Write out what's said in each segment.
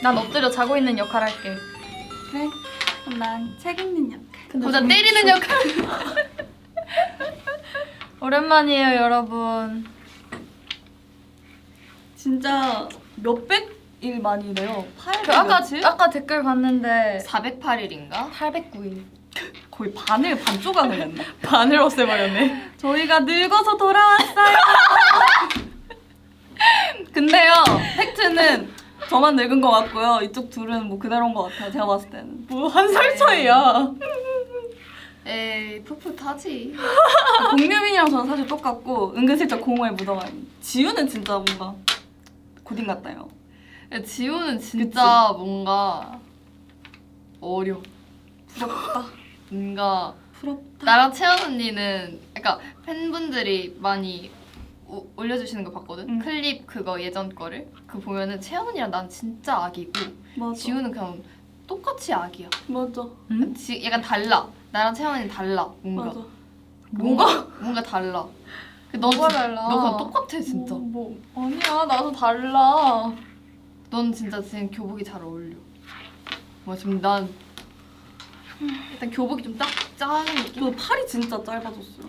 난 엎드려 자고 있는 역할 할게. 그래? 그럼 난 책 읽는 역할. 보다 때리는 역할. 오랜만이에요, 여러분. 진짜 몇백일 만이래요. 800 그 며칠? 아까 댓글 봤는데 408일인가? 809일. 거의 반조각을 했네. 반을 없애버렸네. 저희가 늙어서 돌아왔어요. 근데요, 팩트는 저만 늙은 것 같고요. 이쪽 둘은 뭐 그대로인 것 같아요. 제가 봤을 때는. 뭐 한 살 차이야. 에이 풋풋하지. 공유빈이랑 저는 사실 똑같고 은근슬쩍 공허에 묻어가요. 지우는 진짜 뭔가 고딩 같아요. 지호는 진짜 뭔가 어려. 부럽다. 뭔가 부럽다. 나랑 채연 언니는 그러니까 팬분들이 많이 올려주시는 거 봤거든? 응. 클립 그거 예전 거를 그거 보면은 채연 언니랑 난 진짜 아기고 맞아. 지우는 그냥 똑같이 아기야. 맞아. 응? 약간 달라. 나랑 채연 언니는 달라. 맞아. 뭔가 달라. 뭐가 달라? 너 그냥 똑같아 진짜. 뭐 아니야, 나도 달라. 넌 진짜 지금 교복이 잘 어울려. 뭐 지금 난 일단 교복이 좀 딱 작은 느낌. 저 팔이 진짜 짧아졌어요.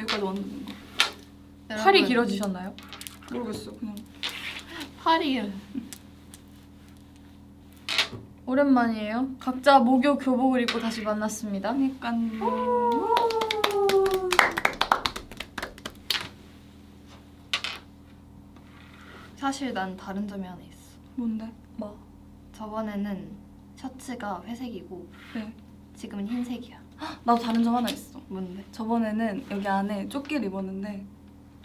여기까지 왔는 거. 팔이 길어지셨나요? 모르겠어요. 그냥. 팔이 오랜만이에요. 각자 목요 교복을 입고 다시 만났습니다. 그러니까요. 사실 난 다른 점이 하나 있어. 뭔데? 뭐? 저번에는 셔츠가 회색이고 네. 지금은 흰색이야. 나도 다른 점 하나 있어. 뭔데? 저번에는 여기 안에 조끼를 입었는데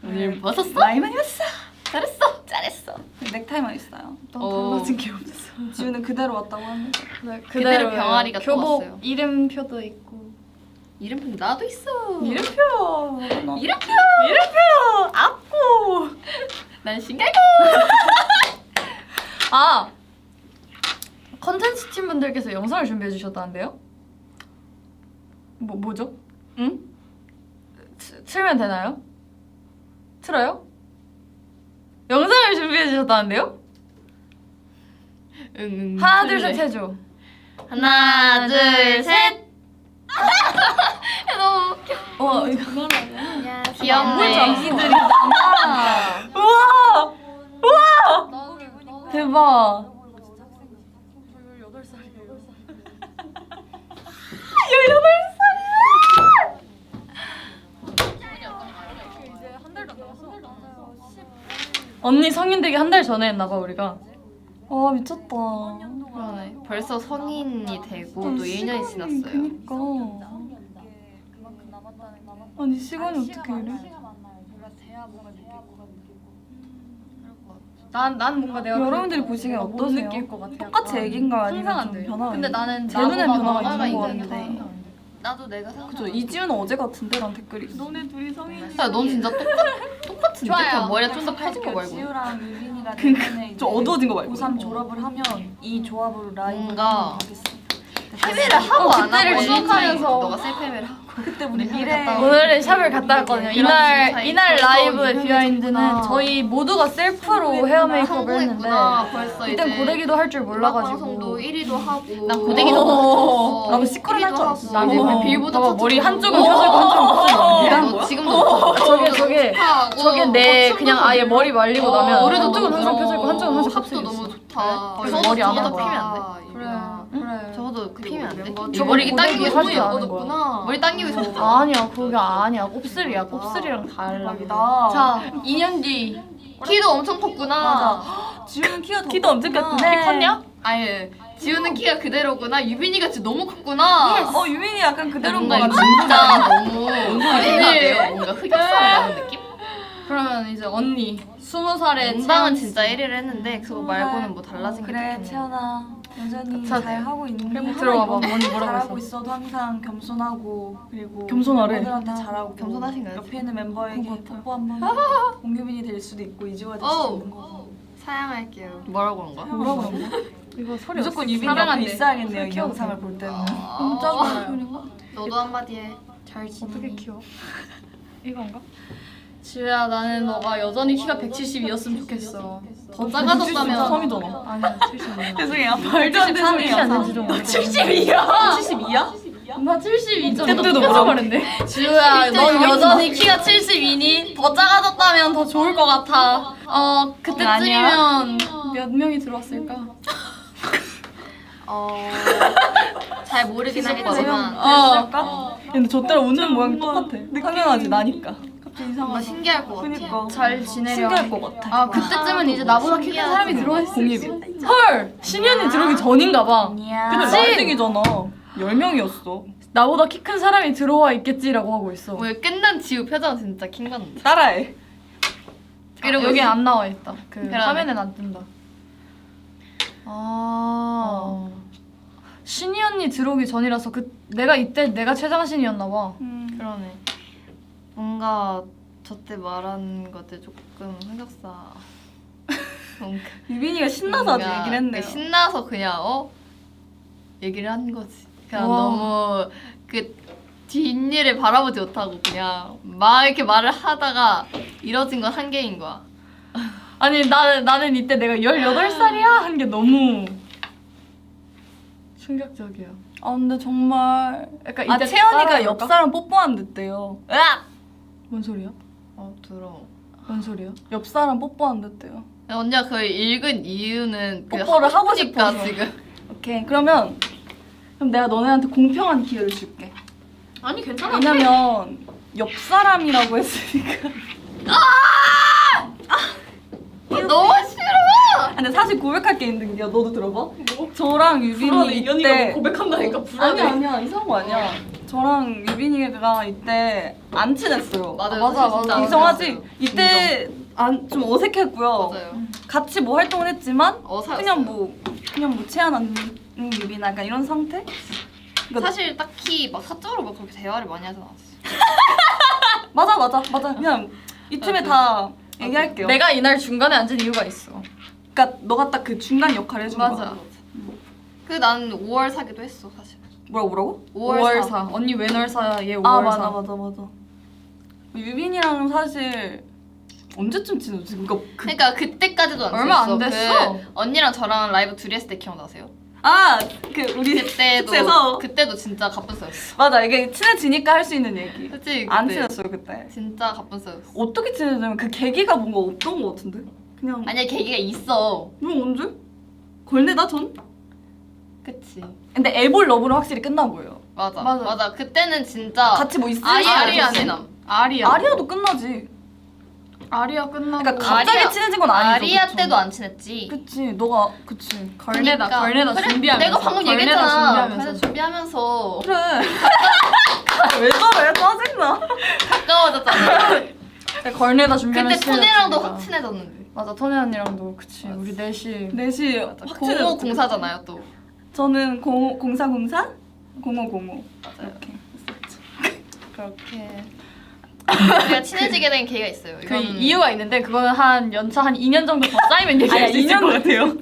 오늘 벗었어? 많이 입었어. 잘했어. 잘했어. 넥타이만 있어요. 난 어. 달라진 게 없어. 지우는 그대로 왔다고 하는데. 네, 그대로 병아리가 또 교복 왔어요. 이름표도 있고. 이름표 나도 있어. 이름표. 이름표. 이름표 앞고. 난 신갈고. 아, 컨텐츠 팀 분들께서 영상을 준비해 주셨다는데요? 뭐죠? 응? 틀면 되나요? 틀어요? 영상을 준비해 주셨다는데요? 응. 하나 둘 셋 해줘. 하나 둘 셋. 야, 너무 웃겨. 이거 귀엽네. 아기들이잖아. 우와! 우와! 대박. 18살. 언니 성인 되기 한 달 전에 했나봐 우리가. 아 미쳤다. 그러네. 벌써 성인이 되고 또 1년이 지났어요. 그니까. 아니 시간이 어떻게 이래? 난 뭔가 내가 여러분들이 보시기엔 못 어떠세요? 느낄 것 같아. 똑같이 약간. 애기인가 아니면 상상 안 좀 돼. 변화가 근데 있나? 나는 제 눈엔 변화가 변화가 있는 것 있는데. 같아. 나도 내가 생각. 그죠. 이지우는 어제 같은데 란 댓글이. 너네 둘이 성인이. 야, 넌 진짜 똑같은데? 좋아요. 그냥 머리가 좀 더 펴진 거 말고. 지우랑 유빈이가 내년에 좀 어두워진 거 말고. 고3 졸업을 하면 이 조합으로 라이브 뭔가 하겠습니다. 패배를 하고 안 그때를 하고 추억하면서. 너가 셀 패배를 하고. 그때 우리 샵을 미래 갔다 오늘은 샵을 갔다 왔거든요. 이날 벌써 라이브의 비하인드는 유명해졌구나. 저희 모두가 셀프로 헤어 메이크업을 했는데 성공했구나. 벌써 이땐 이제 고데기도 할 줄 몰라가지고. 방송도 1위도 하고. 난 고데기도 못했어. 나도 시끄러운 할줄 알았어. 난 우리 빌보드 봐봐, 차트 머리 보고. 한쪽은 펴지고 한쪽은 펴지고. 네가 한 너 거야? 지금도 저게 내 그냥 아예 머리 말리고 나면 노래도 한쪽은 너무 항상 펴져 있고 한쪽은 항상 합도 펴져 너무 있어. 좋다. 그래서 머리 안 저거도 한 거야. 피면 안 돼? 그래. 저거도 피면 안 돼? 저 이 머리 고데기 당기고 하지 있어. 않은 거야. 머리 당기고 있어. 아니야, 그게 아니야. 곱슬이야. 곱슬이랑 달라. 대박이다. 자, 2년 뒤. 키도 엄청 컸구나. 맞아. 지우는 키가 더 키도 엄청 컸구나. 컸네. 키 컸냐? 아예 지우는 키가 그대로구나. 유빈이가 진짜 너무 컸구나. 유빈이 약간 그대로인 뭔가 것 이거 같아. 진짜 너무 웬일이에요? 뭔가 흑역사 나는 느낌? 그러면 이제 언니 20살에 공방은 진짜 1위를 했는데 그거 말고는 뭐 달라진 게 그래 없겠네. 채연아 여전히 자, 잘 하고 있니? 그럼 하나 들어와봐. 입었는데 언니 뭐라고 잘하고 했어? 있어도 항상 겸손하고 그리고 겸손하래. 멤버들한테 잘하고 겸손하신가요? 옆에 있는 멤버에게 그거 같아. 뽀뽀 한번 공유빈이 될 수도 있고 이지우가 될 어우. 수도 있는 거고 사양할게요. 뭐라고 그런 거야? 뭐라고 그런 거야? 이거 소리 무조건 없어. 유빈이 옆에 사랑한대. 있어야겠네요 이 키워도 영상을 돼. 볼 때는 진짜 너도 한마디 해. 잘 어떻게 키워? 이건가? 지우야 나는 너가 여전히 키가 172였으면 좋겠어. 더 진짜 작아졌다면 3이잖아. 아니야 72. 죄송해요. 말도 안 되는 키안 소리야. 된지 좀 72야? 72야? 나 72점 그때도 뭐라고 말했네. 지우야 넌 여전히 키가 72니? 더 작아졌다면 더 좋을 것 같아. 그때쯤이면 몇 명이 들어왔을까? 잘 모르긴 시작받아. 하겠지만 근데 저 때랑 웃는 모양이 똑같아. 당연하지, 나니까. 갑자기 정말 이상하다. 신기할 것 같아. 그니까. 잘 지내려. 신기할 것 같아. 아 그때쯤은 이제 나보다 키 큰 사람이 들어와 있어. 공립이. 헐! 신이 언니 들어오기 전인가 봐. 근데 그치? 라이딩이잖아. 10명이었어. 나보다 키 큰 사람이 들어와 있겠지라고 하고 있어. 왜 끝난 지우 표정 진짜 킹받는다. 따라해. 이러고 여기 안 나와 있다. 그 그러네. 화면엔 안 뜬다. 신이 언니 들어오기 전이라서 내가 이때 내가 최장신이었나 봐. 그러네. 뭔가 저 때 말한 것들 조금 흑역사. 뭔가 유빈이가 신나서 아주 얘기를 했네요. 신나서 그냥 얘기를 한 거지. 그냥 와. 너무 그 뒷일을 바라보지 못하고 그냥 막 이렇게 말을 하다가 이뤄진 건 한 개인 거야. 아니 나는 이때 내가 18살이야 한 게 너무 충격적이야. 아 근데 정말 약간 아 이때 채연이가 따라해볼까? 옆 사람 뽀뽀한댔대요. 으악! 뭔 소리야? 더러워. 뭔 소리야? 옆 사람 뽀뽀한댔대요. 언니가 그걸 읽은 이유는 그 뽀뽀를 하고 싶으니까 싶어서. 지금. 오케이 그럼 내가 너네한테 공평한 기회를 줄게. 아니 괜찮아. 왜냐면 옆 사람이라고 했으니까. 너무 싫어. 근데 사실 고백할 게 있는 게 너도 들어봐. 뭐? 저랑 유빈이 이때 고백한다니까 아니야 이상한 거 아니야. 저랑 유빈이가 이때 안 친했어요. 맞아요. 맞아. 인정하지? 이때 좀 어색했고요. 맞아요. 같이 뭐 활동을 했지만 어사였어요. 그냥 뭐 채연 언니 유빈아 약간 이런 상태? 그러니까 사실 딱히 막 사적으로 막 그렇게 대화를 많이 하진 않았어. 맞아 그냥 이 틈에 다 얘기할게요. 내가 이날 중간에 앉은 이유가 있어. 그러니까 너가 딱 그 중간 역할을 해준 맞아. 거야. 그 나는 5월 사기도 했어 사실. 뭐라고? 5월 사. 5월사. 언니 웬월사 얘 5월사. 아 맞아. 유빈이랑은 사실 언제쯤 친해졌지? 그러니까 그때까지도 안 얼마 안 친했어. 됐어. 그 언니랑 저랑 라이브 둘이 했을 때 기억나세요? 우리 그때도 숙소에서 그때도 진짜 가뿐싸였어. 맞아 이게 친해지니까 할 수 있는 얘기. 솔직히 안 그때 친했어요 그때. 진짜 가뿐싸였어. 어떻게 친해지면 그 계기가 뭔가 없던 것 같은데? 그냥 아니야 계기가 있어. 이거 언제? 걸레다 전? 그치. 근데 애볼 러브로 확실히 끝난 거예요. 맞아. 그때는 진짜 같이 뭐 있으면 아리아 아니야. 남. 아리아. 아리아도 끝나지. 아리아 끝나고. 그러니까 갑자기 아리아- 친해진 건 아니죠. 아리아 그쵸? 때도 안 친했지. 그치 너가 그치. 걸레다 그러니까. 걸레다 그래, 준비하면서. 내가 방금 걸레다 얘기했잖아. 준비하면서. 걸레다 준비하면서 그래. 왜 저래 짜증나. 가까워졌잖아. 걸레다 준비하면서. 그때 토네랑도 친해졌으니까. 확 친해졌는데. 맞아 토네 언니랑도 그치. 우리 넷이. 넷이 맞아. 확 친해졌죠. 0504잖아요 또. 저는 0404? 0505 맞아요. 이렇게 했었죠. 그렇게 우리가 친해지게 된 계기가 있어요. 그 이거는 이유가 있는데 그거는 한 연차 한 2년 정도 더 쌓이면 얘기할 아니야 수 있을 2년 것 같아요. 같아요.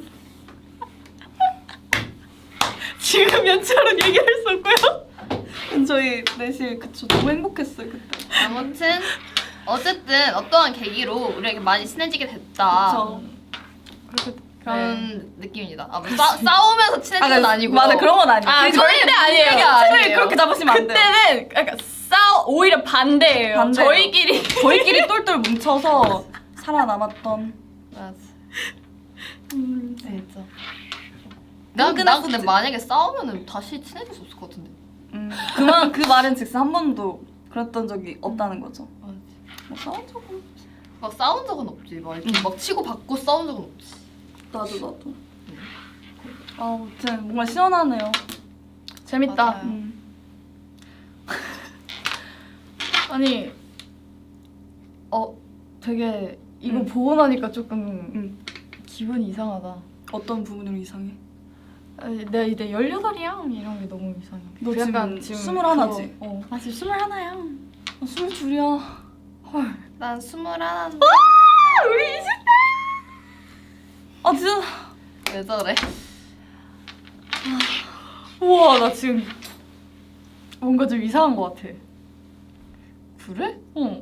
지금 연차로는 얘기할 수 없고요. 저희 넷이 그쵸 너무 행복했어요 그때. 아무튼 어쨌든 어떠한 계기로 우리가 이렇게 많이 친해지게 됐다. 그쵸. 그런 느낌입니다. 뭐 싸우면서 친해진 건 아니고. 맞아 그런 건 아니고. 아, 절대 아니에요. 틀을 그렇게 잡으시면 안 돼요. 그때는 약간 오히려 반대예요. 반대요. 저희끼리 똘똘 뭉쳐서 살아남았던. 맞아. 진짜. 난 근데 끈끈했었지. 만약에 싸우면은 다시 친해질 수 없을 것 같은데. 그 말은 즉슨 한 번도 그랬던 적이 없다는 거죠. 뭐 싸운 적은 막 싸운 적은 없지. 막 이렇게 막 치고 받고 싸운 적은 없지. 나도. 아무튼 뭔가 시원하네요. 재밌다. 맞아요. 아니 되게 이거 응. 보고 나니까 조금 응. 기분이 이상하다. 어떤 부분으로 이상해? 아니, 내가 이제 18이야? 이런 게 너무 이상해. 너 그 약간 지금 21지? 그거, 아 지금 21이야. 22이야. 헐. 난 21인데. 우리 20대! 아 진짜. 왜 저래? 우와 나 지금 뭔가 좀 이상한 것 같아. 그래? 어.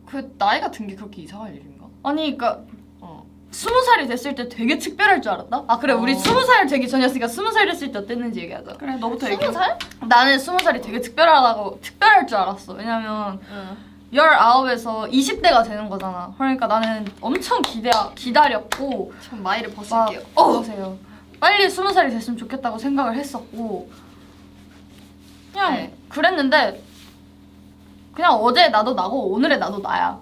그 나이가 든 게 그렇게 이상할 일인가? 아니 그러니까 어. 20살이 됐을 때 되게 특별할 줄 알았다? 아 그래 우리 20살 되기 전이었으니까 20살 됐을 때 어땠는지 얘기하자. 그래 너부터 20살? 나는 20살이 되게 특별할 줄 알았어. 왜냐면 응. 19에서 20대가 되는 거잖아. 그러니까 나는 엄청 기다렸고 전 마이를 막 벗을게요. 보세요. 빨리 20살이 됐으면 좋겠다고 생각을 했었고 그냥 네. 그랬는데 그냥 어제 나도 나고 오늘의 나도 나야.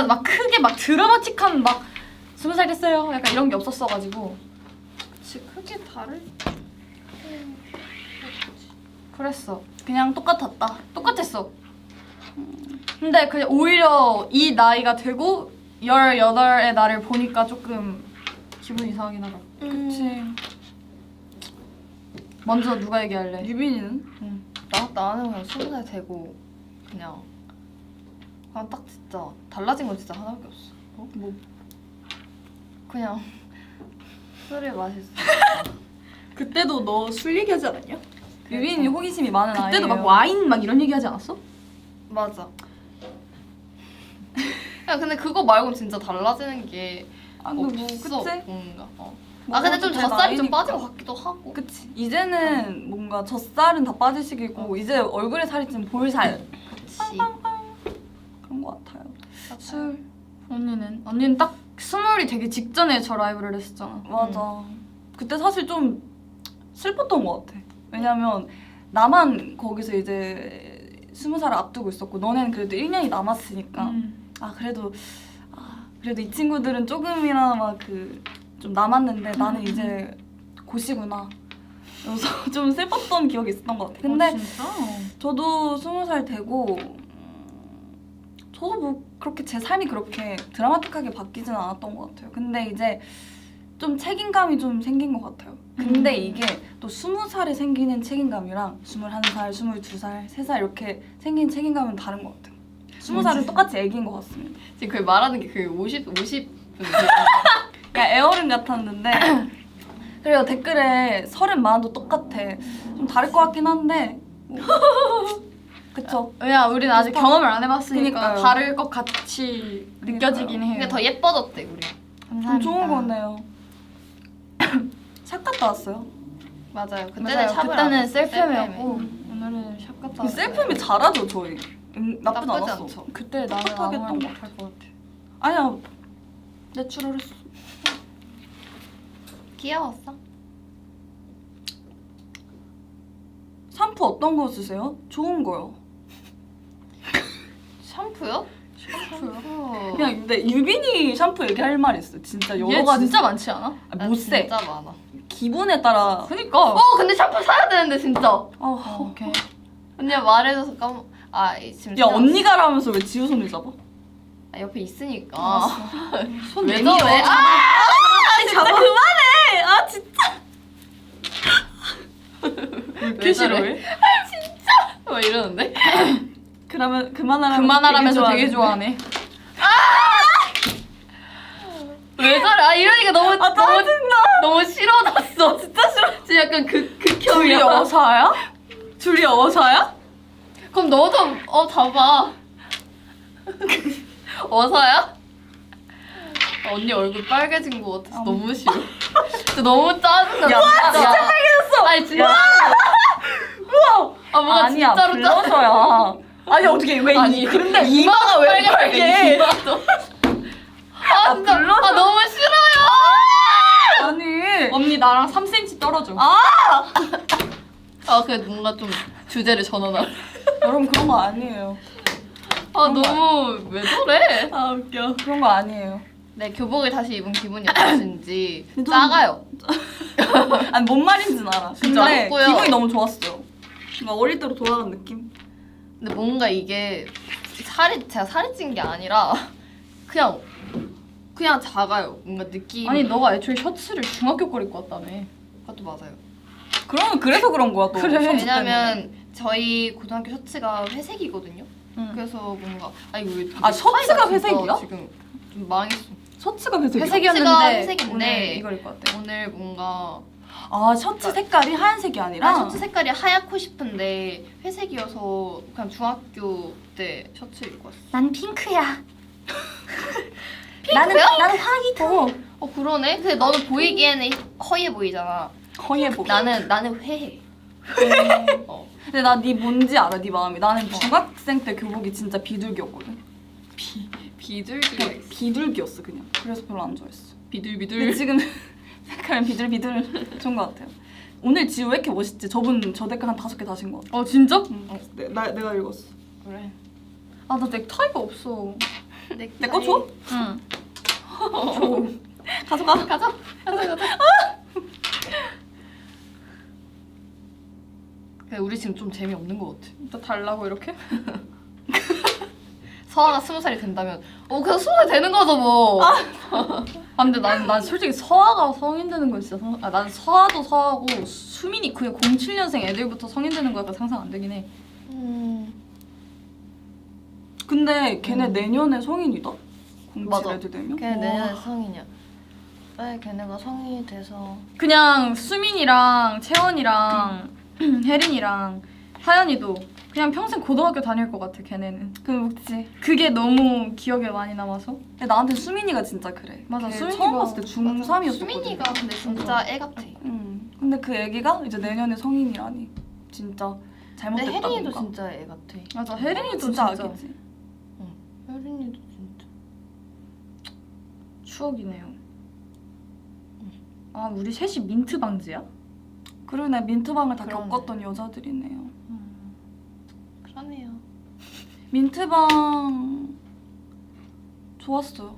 막 크게 막 드라마틱한 막 20살 됐어요. 약간 이런 게 없었어가지고 그치 크게 다를. 그랬어. 그냥 똑같았어. 근데 그냥 오히려 이 나이가 되고 18의 나를 보니까 조금 기분 이상하긴 하다. 그치. 먼저 누가 얘기할래? 유빈이는? 나는 그냥 20살 되고 그냥 딱 진짜 달라진 건 진짜 하나밖에 없어. 뭐 그냥 술을 마실 수. 그때도 너 술 얘기하지 않았냐? 유빈이 호기심이 많은 아이예요. 그때도 막 와인 막 이런 얘기하지 않았어? 맞아. 야 근데 그거 말고는 진짜 달라지는 게 아, 근데 뭐 없어. 그치? 뭔가. 뭐 아 근데 좀 그것도 젖살이 좀 나이니까. 빠진 것 같기도 하고. 그치. 이제는 뭔가 젖살은 다 빠질 시기고 이제 얼굴에 살이 좀 볼살 그치. 그런 것 같아요. 술. 언니는 딱 20이 되기 직전에 저 라이브를 했었잖아. 맞아. 그때 사실 좀 슬펐던 것 같아. 왜냐면 나만 거기서 이제 20살을 앞두고 있었고 너네는 그래도 1년이 남았으니까 아 그래도 이 친구들은 조금이나 막 그 좀 남았는데 나는 이제 곧이구나. 그래서 좀 슬펐던 기억이 있었던 것 같아. 근데 진짜? 저도 20살 되고 저도 뭐 그렇게 제 삶이 그렇게 드라마틱하게 바뀌진 않았던 것 같아요. 근데 이제 좀 책임감이 좀 생긴 것 같아요. 근데 이게 또 20살에 생기는 책임감이랑 21살, 22살, 3살 이렇게 생긴 책임감은 다른 것 같아요. 20살은 똑같이 애기인 것 같습니다. 지금 그 말하는 게 그 50. 야 애어른 같았는데 그래요. 댓글에 30만도 똑같아. 좀 다를 것 같긴 한데 뭐. 그쵸? 왜냐 우리는 아직 경험을 안 해봤으니까 그니까요. 다를 것 같이 느껴지긴 해요. 근데 더 예뻐졌대 우리. 좀 좋은 거네요. 샵 갔다 왔어요. 맞아요. 맞아요. 샵을 그때는 안 셀프엠이었고 오늘은 샵 갔다 그 셀프미 잘하죠 저희. 나쁘지 나쁘지 않았어. 않죠. 그때 나는 똑똑하게 아무 말 했던 못할 것 같아. 아니야 내추럴했어. 귀여웠어. 샴푸 어떤 거 쓰세요? 좋은 거요. 샴푸요? 샴푸요? 그냥 근데 유빈이 샴푸 얘기할 말 있어. 진짜 여러 얘 가지. 진짜 많지 않아? 못 쎄. 진짜 많아. 기분에 따라. 그니까. 근데 샴푸 사야 되는데 진짜. 오케이. 언니가 말해줘서 지금 야 언니가라면서 왜 지우 손을 잡아? 옆에 있으니까. 손 왜 내밀어. 저래? 진짜 그만해. 아 진짜. 왜 저래? 싫어해? 왜 이러는데? 그러면 그만하라면서 그만하라면서 되게 좋아하네. 좋아하네. 왜 저래? 이러니까 너무 짜증나. 너무 싫어졌어. 진짜 싫어. 지금 약간 둘이 극혐이야. 어사야? 둘이 어사야? 그럼 너도 봐봐. 어서야? 언니 얼굴 빨개진 거 같아서 너무 싫어. 진짜 너무 짜증나. 야, 진짜 빨개졌어. 아니 진짜. 우와. 뭔가 아니야 진짜로 블러셔야. 아니 어떻게 왜 아니, 근데 이마가 왜 빨개? 이마도. 진짜. 블러셔. 너무 싫어요. 아니. 언니 나랑 3cm 떨어져. 그 뭔가 좀 주제를 전환하. 여러분 그런 거 아니에요. 너무 왜 저래? 아 웃겨. 그런 거 아니에요. 네, 교복을 다시 입은 기분이 어떠신지 좀- 작아요. 아니 뭔 말인지는 알아. 진짜 근데 없고요. 기분이 너무 좋았어요. 뭔가 어릴 때로 돌아간 느낌. 근데 뭔가 이게 제가 살이 찐 게 아니라 그냥 작아요. 뭔가 느낌이. 아니 너가 애초에 셔츠를 중학교 걸 입고 왔다며. 그것도 맞아요. 그러면 그래서 그런 거야 또. 그래. 셔츠 때문에. 왜냐면 저희 고등학교 셔츠가 회색이거든요. 응. 그래서 뭔가 이거 왜 셔츠가 차이가 진짜 회색이야? 지금 좀 망했어. 셔츠가 회색이야. 회색이었는데 셔츠가 회색인데 오늘 이걸 입고 왔대. 오늘 뭔가 아 셔츠 색깔이 하얀색이 아니라? 난 셔츠 색깔이 하얗고 싶은데 회색이어서 그냥 중학교 때 셔츠 입고 왔어. 난 핑크야. 나는 화이트. 그러네. 근데 너는 보이기에는 허해 보이잖아. 거의 해보. 나는 회해. 근데 나 네 뭔지 알아, 네 마음이. 나는 중학생 때 교복이 진짜 비둘기였거든. 비둘기가 있어. 비둘기였어 그냥. 그래서 별로 안 좋아했어. 근데 비둘비둘. 지금 색깔은 비둘비둘 좋은 것 같아요. 오늘 지우 왜 이렇게 멋있지? 저분 저 댓글 한 5개 다신 것 같아. 진짜? 내가 읽었어. 그래. 아 나 넥타이가 없어. 내 거 줘? 응. 줘. 가져가. 가자. 근데 우리 지금 좀 재미없는 것 같아. 또 달라고 이렇게? 서아가 20살이 된다면 그냥 20살 되는 거죠 뭐. 근데 난 솔직히 서아가 성인 되는 건 진짜 난 서아도 서아고 수민이 그냥 07년생 애들부터 성인 되는 거 약간 상상 안 되긴 해. 근데 걔네 내년에 성인이다? 07 맞아. 애들 되면? 걔네 내년에 성인이야. 왜 걔네가 성인이 돼서 그냥 수민이랑 채원이랑 혜린이랑 하연이도 그냥 평생 고등학교 다닐 것 같아 걔네는. 그치. 그게 너무 기억에 많이 남아서. 근데 나한테 수민이가 진짜 그래. 맞아. 수민이가 처음 봤을 때 중3이었거든. 수민이가 근데 진짜 애 같아. 근데 그 애기가 이제 내년에 성인이라니. 진짜 잘못됐다. 근데 혜린이도 뭔가. 진짜 애 같아. 맞아. 혜린이도 진짜 아기지. 혜린이도 진짜. 추억이네요. 아 우리 셋이 민트방지야? 그러네. 민트방을 다 그러네. 겪었던 여자들이네요. 그러네요. 민트방 좋았어요.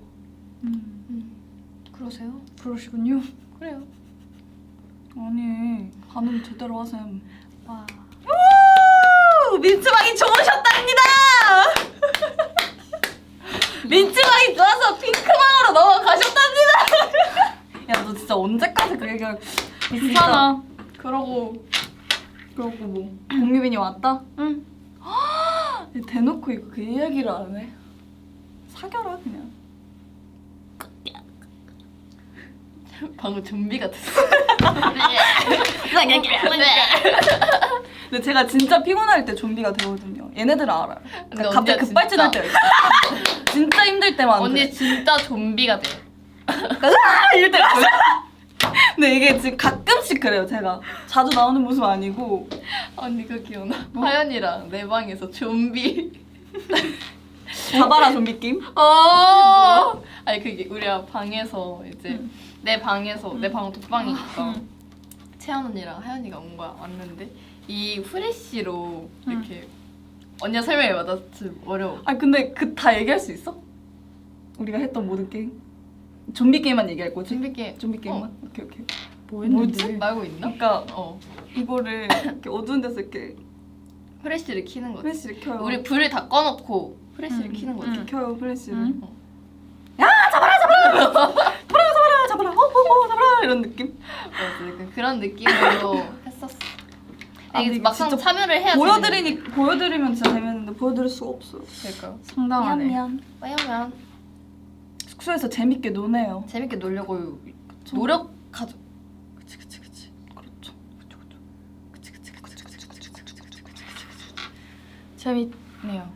그러세요? 그러시군요. 그래요. 아니 반응 제대로 하셈. 와. 민트방이 좋으셨답니다. 민트방이 좋아서 핑크방으로 넘어가셨답니다. 야 너 진짜 언제까지 그 얘기할? 괜찮아. 그러고 뭐 공유빈이 왔다? 응. 대놓고 이거 그 이야기를 안 해. 사겨라 그냥. 방금 좀비 같았어. 근데 제가 진짜 피곤할 때 좀비가 되거든요. 얘네들은 알아요. 근데 그러니까 갑자기 언니가 급발진할 진짜- 때가 있어. 진짜 힘들 때만. 언니 그래. 진짜 좀비가 돼. 이럴 때가 있어. 근데 이게 지금 가끔씩 그래요. 제가 자주 나오는 모습 아니고. 언니 그거 기억나? 하연이랑 내 방에서 좀비. 잡아라 좀비 게임. 아니 그게 우리가 방에서 이제 내 방에서 내 방은 독방이니까 채연 언니랑 하연이가 온 거야. 왔는데 이 후레쉬로 이렇게 언니가 설명해봐. 나 지금 어려워. 아 근데 그 다 얘기할 수 있어? 우리가 했던 모든 게임? 좀비 게임만 얘기할 거지? 좀비 게임 좀비 게임만? 오케이. 뭐 뭐지? 말고 있나? 그러니까 어. 이거를 이렇게 어두운 데서 이렇게 후레쉬를 켜는 거지. 플래시를 켜요. 우리 불을 다 꺼놓고 후레쉬를 켜는 거지. 이렇게 켜요 플래시를. 응. 잡아라 이런 느낌. 맞아. 약간 그런 느낌으로 했었어. 아, 이게 근데 막상 진짜 참여를 해야 보여드리면 진짜 재밌는데 보여드릴 수가 없어요. 그러니까 상당하네. 왜냐면 숙소에서 재밌게 노네요. 재밌게 놀려고 노력하죠. 그치. 그렇죠. 그치. 재밌네요.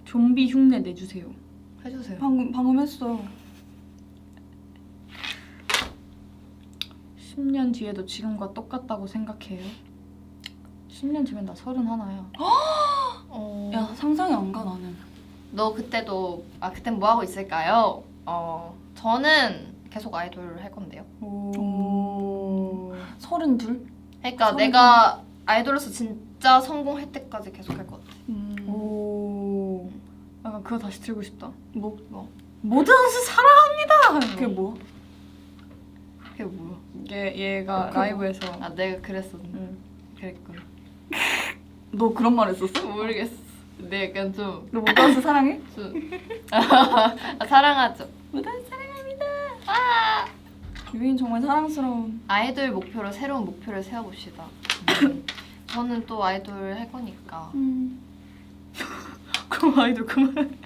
좀비 흉내 내주세요. 해주세요. 방금 했어. 10년 뒤에도 지금과 똑같다고 생각해요. 10년 뒤면 나 31이야. 야 상상이 안 가 나는. 너 그때도 그땐 뭐 하고 있을까요? 저는 계속 아이돌 할 건데요. 오. 32? 그러니까 내가 아이돌로서 진짜 성공할 때까지 계속 할 것 같아. 오. 약간 그거 다시 들고 싶다. 뭐? 모든 것을 사랑합니다. 그게 뭐? 그게 뭐야? 얘가 라이브에서 내가 그랬었는데. 그랬구나. 너 그런 말 했었어? 모르겠어. 근데 약간 좀 너 모든 것을 사랑해? 사랑하죠. 모든 것을 사랑합니다. 유빈 정말 사랑스러운. 아이돌 목표로 새로운 목표를 세워봅시다. 저는 또 아이돌 할 거니까. 그럼 아이돌 그만.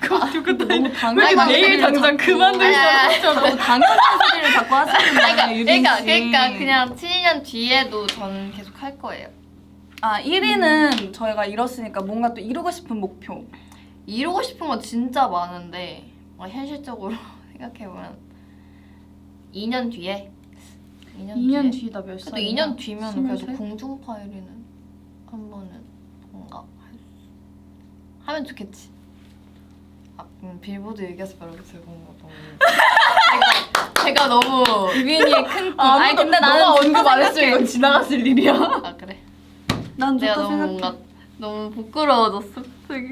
너무 당연한 내일 당장 그만둘 사람처럼 아니, 너무 당연한 소리를 자꾸 하시는데 유빈 씨. 그러니까 그냥 7년 뒤에도 저는 계속 할 거예요. 아 1위는 저희가 이뤘으니까 뭔가 또 이루고 싶은 목표. 이루고 싶은 건 진짜 많은데 현실적으로 생각해보면 2년 뒤에 2년 뒤다 몇 그래도 살이야? 2년 뒤면 그래도 23? 공중파 1위는 한 번은 뭔가 하면 좋겠지. 빌보드 얘기해서 별로 즐거운 거 너무 제가 너무 유빈이의 큰 꿈. 아니 근데 나는 너가 좋다 언급 안 했으면 생각해. 이건 지나갔을 일이야. 아 그래? 난 내가 좋다 너무 생각해. 뭔가 너무 부끄러워졌어 갑자기.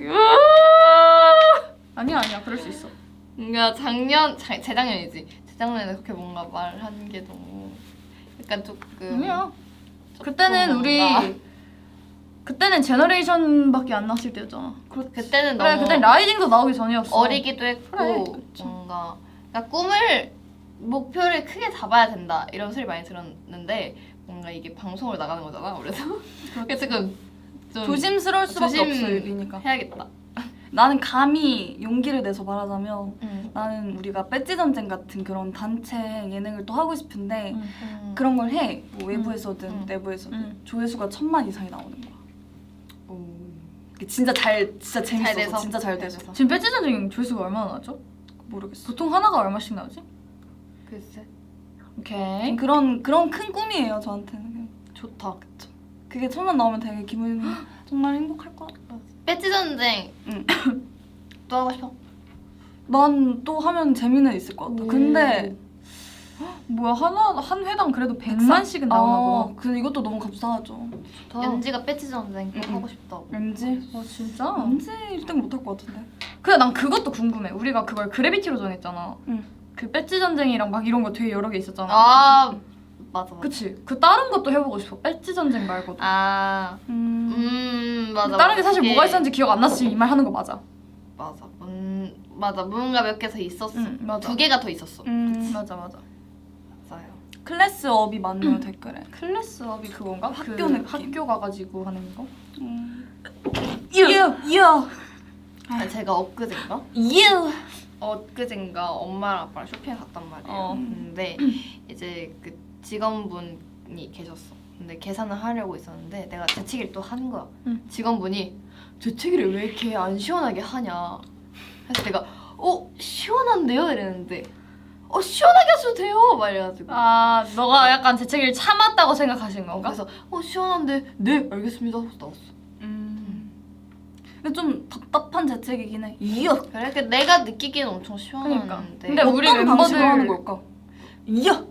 아니야 그럴 수 있어. 뭔가 재작년에 그렇게 뭔가 말한 게 너무 약간 조금 아니야. 조금 그때는 우리 뭔가 그때는 제너레이션밖에 안 나왔을 때였잖아. 그때는 그래 너무 그때 라이징도 나오기 전이었어. 어리기도 했고 그래, 그쵸. 뭔가 그러니까 목표를 크게 잡아야 된다 이런 소리 많이 들었는데 뭔가 이게 방송으로 나가는 거잖아. 그래서 조금 좀 조심스러울 수밖에 없어 유빈이가. 해야겠다. 나는 감히 용기를 내서 말하자면 나는 우리가 배지 전쟁 같은 그런 단체 예능을 또 하고 싶은데 그런 걸 해. 뭐 외부에서든 내부에서든 조회수가 1000만 이상이 나오는 거야. 진짜 진짜 재밌어서 돼서? 진짜 잘 잘 돼서. 돼서. 지금 배지 전쟁 조회수가 얼마나 나죠? 모르겠어. 보통 하나가 얼마씩 나오지? 글쎄 오케이. 그런 큰 꿈이에요 저한테는. 좋다. 그게 1000만 나오면 되게 기분이 정말 행복할 것 같아. 배지 전쟁 또 하고 싶어? 난 또 하면 재미는 있을 것 같아. 오. 근데 뭐야 한 회당 그래도 100만씩은 나오나 보다. 근데 이것도 너무 감사하죠. 좋다. 연지가 배지 전쟁 또 하고 싶다고. 왠지? 진짜? 음. 왠지 1등 못할 것 같은데. 근데 난 그것도 궁금해. 우리가 그걸 그래비티로 정했잖아. 응. 그 배지 전쟁이랑 막 이런 거 되게 여러 개 있었잖아. 아 맞아. 그치? 그 다른 것도 해보고 싶어. 배지 전쟁 말고도. 맞아. 다른 게 사실 그게- 뭐가 있었는지 기억 안 났지. 이 말 하는 거 맞아. 맞아. 맞아. 뭔가 몇 개 더 있었어. 맞아. 2개가 더 있었어. 맞아. 맞아요. 클래스업이 많네요 댓글에. 클래스업이 그건가? 학교 느낌. 학교 가가지고 하는 거? 이야. 아니, 제가 엊그젠가? 이야. 엊그젠가 엄마랑 아빠랑 쇼핑 갔단 말이에요. 근데 이제 그 직원분이 계셨어. 근데 계산을 하려고 있었는데 내가 재채기를 또 하는 거야. 직원분이 재채기를 왜 이렇게 안 시원하게 하냐. 그래서 내가 시원한데요? 이랬는데 시원하게 하셔도 돼요! 막 이래가지고 아 너가 약간 재채기를 참았다고 생각하신 건가? 그래서 시원한데 네 알겠습니다 하고 나왔어. 근데 좀 답답한 재채기긴 해. 이야. 그래? 내가 느끼기엔 엄청 시원한데 그러니까. 근데 우리 어떤 멤버들 방식으로 하는 걸까? 이야.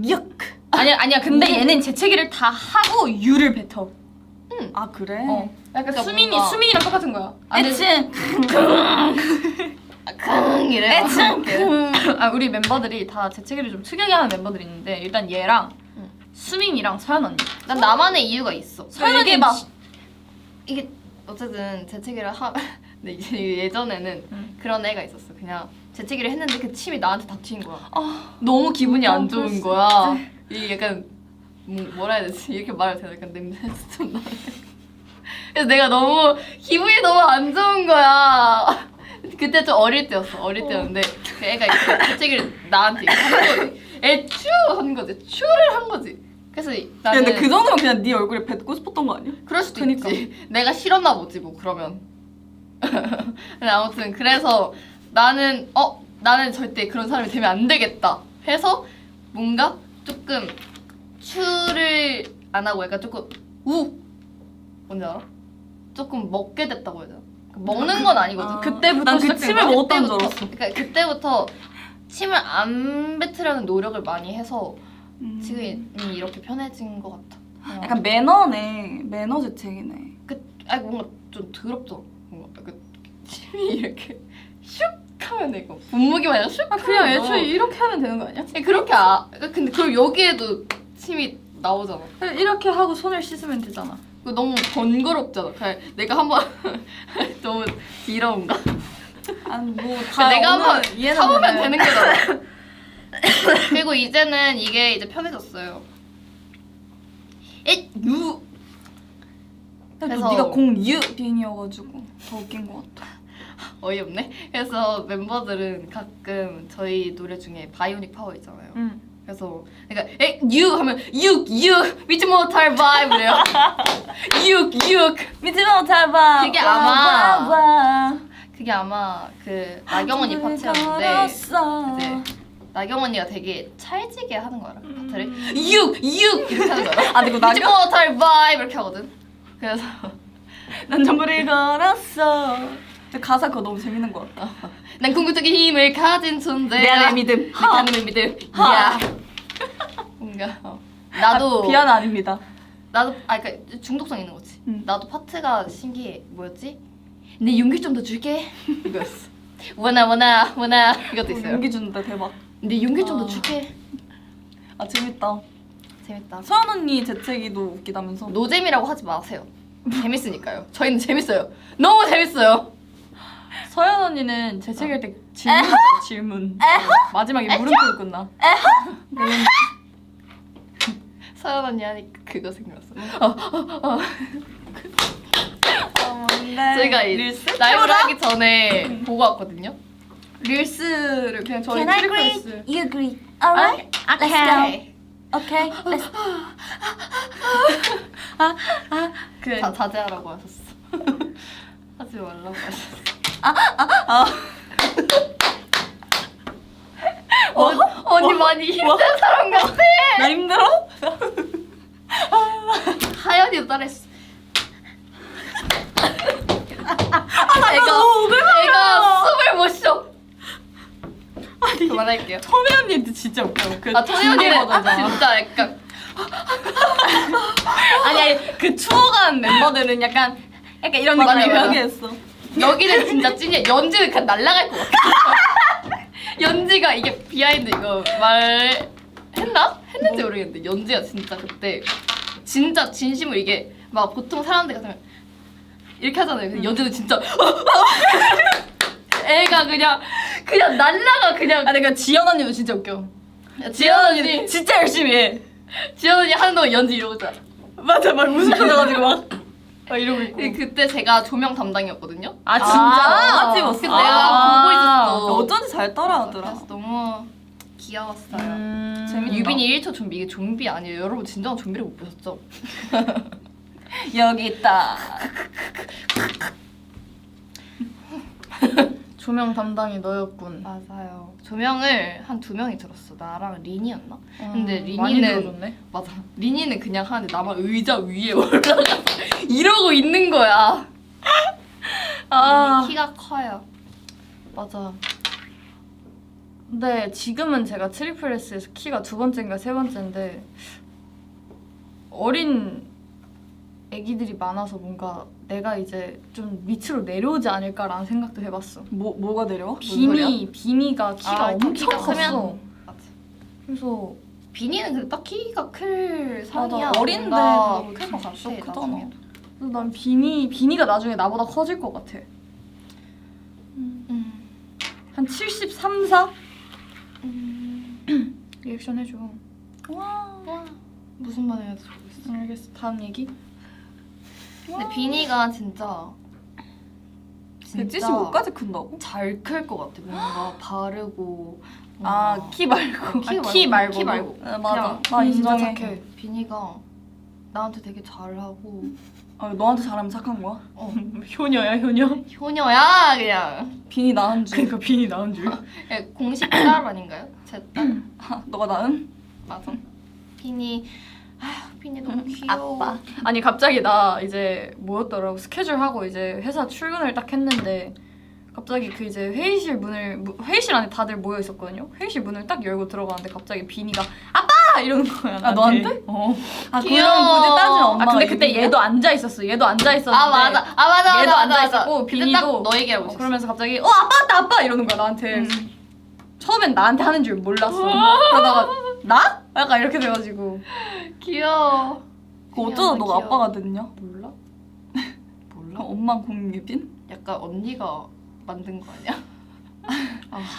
이야. 아니야. 근데 얘는 재채기를 다 하고 유를 뱉어. 아 그래? 그러니까 약간 뭔가- 수민이랑 똑같은 거야. 애칭 이래. 아 우리 멤버들이 다 재채기를 좀 특이하게 하는 멤버들이 있는데 일단 얘랑 수민이랑 서연 언니. 난 나만의 이유가 있어. 서연 언니 봐. 이게 어쨌든 재채기를 근데 이제 예전에는 그런 애가 있었어. 그냥 재채기를 했는데 그 침이 나한테 다 튀인 거야. 너무 기분이 안 그럴 좋은 수 거야. 이게 약간 뭐라 해야 되지? 이렇게 말해도 되나? 약간 냄새가 좀 나네. 그래서 내가 너무 기분이 너무 안 좋은 거야. 그때 좀 어릴 때였어. 어릴 때였는데 그 애가 이렇게 재채기를 나한테 이렇게 하는 거지. 애추 하는 거지. 추를 한 거지. 그래서 나는 근데 그 정도면 그냥 네 얼굴에 뱉고 싶었던 거 아니야? 그럴 수도 그니까. 있지. 내가 싫었나 보지 뭐 그러면. 근데 아무튼 그래서 나는 절대 그런 사람이 되면 안 되겠다 해서 뭔가 조금 추를 안 하고 약간 조금 뭔지 알아? 조금 먹게 됐다고 해야 되나? 먹는 건 아니거든. 그때부터 난 그 시작된 침을 거야? 먹었다는 줄 그때부터- 알았어. 그러니까 그때부터 침을 안 뱉으려는 노력을 많이 해서 지금이 이렇게 편해진 것 같아. 약간 매너네. 매너 재채기네. 뭔가 좀 더럽죠. 뭔가 약간 침이 이렇게 슉 하면 이거 분무기 마냥 슉. 그냥 하면 애초에 이렇게 하면 되는 거 아니야? 그렇게 근데 그럼 여기에도 침이 나오잖아. 이렇게 하고 손을 씻으면 되잖아. 그거 너무 번거롭잖아. 그냥 내가 한번 너무 더러운가? 아니 뭐 내가 한번 타보면 되는 거잖아. 그리고 이제는 이게 이제 편해졌어요. 그래서 그래서- 네가 공유 비인이어가지고 더 웃긴 것 같아. 어이없네. 그래서 멤버들은 가끔 저희 노래 중에 바이오닉 파워 있잖아요. 그래서 그러니까 유 하면 유 믿지 못할 바이브래요. 유 믿지 못할 바. 그게 아마 그 나경 언니 파트였는데 이제 나경 언니가 되게 찰지게 하는 거야 파트를 유 이렇게 하는 거야. 아, 근데 이거 믿지 못할 바이브 이렇게 하거든. 그래서 난 전부를 걸었어. 근데 가사 그거 너무 재밌는 것 같아. 난 궁극적인 힘을 가진 존재야. 내 안의 믿음. 믿는 믿음. 야. 뭔가 나도 비하는 아닙니다. 나도 그러니까 중독성 있는 거지. 응. 나도 파트가 신기해. 뭐였지? 내 용기 좀 더 줄게. 이거였어. 원아 이것도 있어요. 용기 준다 대박. 내 용기 좀 더 줄게. 아 재밌다. 재밌다. 서연 언니 재채기도 웃기다면서. 노잼이라고 하지 마세요. 재밌으니까요. 저희는 재밌어요. 너무 재밌어요. 서연 언니는 재채기할 때 질문. 마지막에 물음표로 끝나. 서연 언니 하니까 그거 생각났어. 뭔데? 저희가 이 릴스? 라이브를 하기 전에 보고 왔거든요. 릴스를 그냥 저희 Can I 트리플 agree? 릴스. You agree? Alright. Let's go. Okay. Let's. 그 자제하라고 하셨어. 하지 말라고 하셨어. 언니 많이 힘든 사람 같아. 나 힘들어? 하연이도 따라했어. 애가 숨을 못 쉬어. 그만할게요. 토미 언니도 진짜 웃겨. 그 토니 언니는 버전이잖아. 진짜 약간 아니 그 투어 간 멤버들은 약간 이런 맞아, 느낌이 맞아. 하겠어. 여기는 진짜 찐이야. 연지는 그냥 날아갈 것 같아. 연지가 이게 비하인드 이거 말했나? 했는지 모르겠는데 연지가 진짜 그때 진짜 진심으로 이게 막 보통 사람들 같으면 이렇게 하잖아요. 근데 연지는 진짜 애가 그냥 날라가 그냥. 아 내가 지연 언니도 진짜 웃겨. 지연 언니 진짜 열심히 해. 지연 언니 하는 동안 연지 이러고 있잖아. 맞아 막 웃음 터져가지고 막 이러고 있고. 그때 제가 조명 담당이었거든요. 아 진짜? 아, 찍었어. 근데 내가 보고 있었어. 어쩐지 잘 따라하더라. 그래서 너무 귀여웠어요. 재밌다. 유빈이 1초 좀비, 이게 좀비 아니에요. 여러분 진정한 좀비를 못 보셨죠? 여기 있다. 조명 담당이 너였군. 맞아요. 조명을 한 2명이 들었어. 나랑 리니였나? 근데 많이 리니는 들어줬네. 맞아. 리니는 그냥 하는데 나만 의자 위에 올라가서 이러고 있는 거야. 아. 리니 키가 커요. 맞아. 근데 지금은 제가 트리플 S에서 키가 2번째인가 3번째인데 어린 애기들이 많아서 뭔가 내가 이제 좀 밑으로 내려오지 않을까라는 생각도 해봤어. 뭐가 내려와? 비니가 키가 엄청 키가 컸어. 크면 맞아. 그래서 비니는 근데 딱 키가 클 상이야. 맞아, 어린데 뭔가 그래도 클것 같아. 진짜 크잖아. 나중에. 그래서 난 비니가 나중에 나보다 커질 것 같아. 한 73, 4? 리액션 해줘. 와. 무슨 말 해야 될지 모르겠어. 알겠어. 다음 얘기. 근데 비니가 진짜 175까지 큰다고? 잘 클 것 같아. 뭔가 바르고. 키 말고. 키 말고. 키 말고. 아, 맞아. 그냥 나 진짜 인정해. 착해. 비니가 나한테 되게 잘하고. 너한테 잘하면 착한 거야? 효녀야 효녀. 효녀야 그냥. 비니 낳은 줄. 그러니까 비니 낳은 줄. 공식 딸 아닌가요? 제 딸. 너가 낳은? 맞아. 비니. 비니 너무 귀여워. 아빠. 아니 갑자기 나 이제 뭐였더라고 스케줄 하고 이제 회사 출근을 딱 했는데 갑자기 그 이제 회의실 안에 다들 모여 있었거든요. 회의실 문을 딱 열고 들어가는데 갑자기 비니가 아빠 이러는 거야. 너한테? 어. 아 귀여워. 그럼 굳이 따지면 엄마가. 근데 그때 얘도 앉아 있었어. 얘도 앉아 있었는데. 맞아. 얘도 앉아 있었고 그때 비니도 딱 너 얘기하고 있었어. 그러면서 갑자기 아빠 왔다 아빠 이러는 거야 나한테. 처음엔 나한테 하는 줄 몰랐어. 그러다가 나? 약간 이렇게 돼가지고. 귀여워. 그 어쩌다 너가 귀여워. 아빠가 됐냐? 몰라? 엄마 공유빈? 약간 언니가 만든 거 아니야?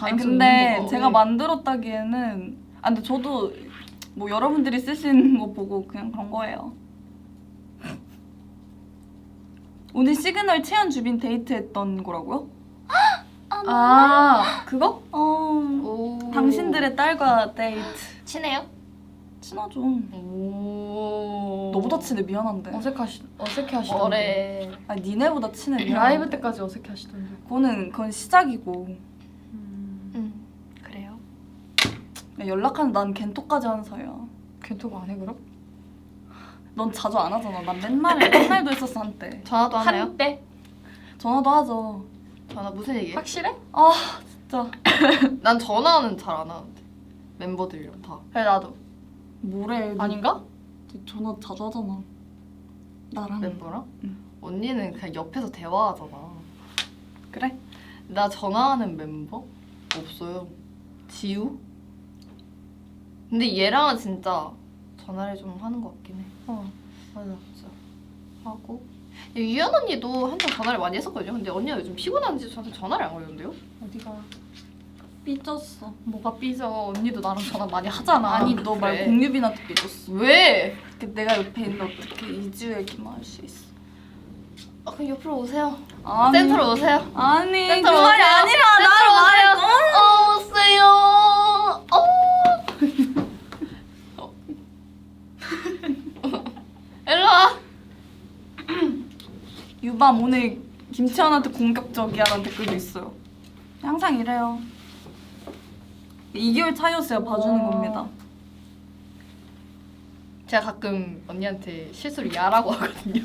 아니 근데 제가 만들었다기에는 근데 저도 뭐 여러분들이 쓰시는 거 보고 그냥 그런 거예요. 오늘 시그널 채연 주빈 데이트했던 거라고요? 아 그거? 오. 당신들의 딸과 데이트. 친해요? 친하죠. 오. 너보다 친해. 미안한데. 어색해하시던데. 뭐래. 아니 니네보다 친해. 미안한데. 라이브 때까지 어색해하시던데. 그건 시작이고. 그래요? 연락하는 난 겐토까지 하는 사이야. 겐토가 안 해 그럼? 넌 자주 안 하잖아. 난 맨날도 했었어 한때. 전화도 하나요? 한때? 전화도 하죠. 전화 무슨 얘기해? 확실해? 아 진짜. 난 전화는 잘 안 하는데 멤버들이랑 다. 그래 나도. 뭐래? 너 아닌가? 전화 자주 하잖아. 나랑. 멤버랑? 응. 언니는 그냥 옆에서 대화하잖아. 그래? 나 전화하는 멤버? 없어요. 지우? 근데 얘랑은 진짜 전화를 좀 하는 것 같긴 해. 맞아. 진짜 하고 유연 언니도 한참 전화를 많이 했었거든요. 근데 언니가 요즘 피곤한지 저한테 전화를 안 걸던데요? 어디가? 삐졌어. 뭐가 삐져? 언니도 나랑 전화 많이 하잖아. 아니 너 말 그래. 공유빈한테 삐졌어. 왜? 내가 옆에 있는데 어떻게 이주 얘기만 할 수 있어? 아, 그럼 옆으로 오세요. 아니. 센터로 오세요. 아니 그 센터로 말이 오세요. 아니라 센터로 나를 오세요. 오세요. 일로 와. 유밤 오늘 김채원한테 공격적이야라는 댓글도 있어요. 항상 이래요. 2개월 차이였어요. 봐주는 겁니다. 제가 가끔 언니한테 실수로 야라고 하거든요.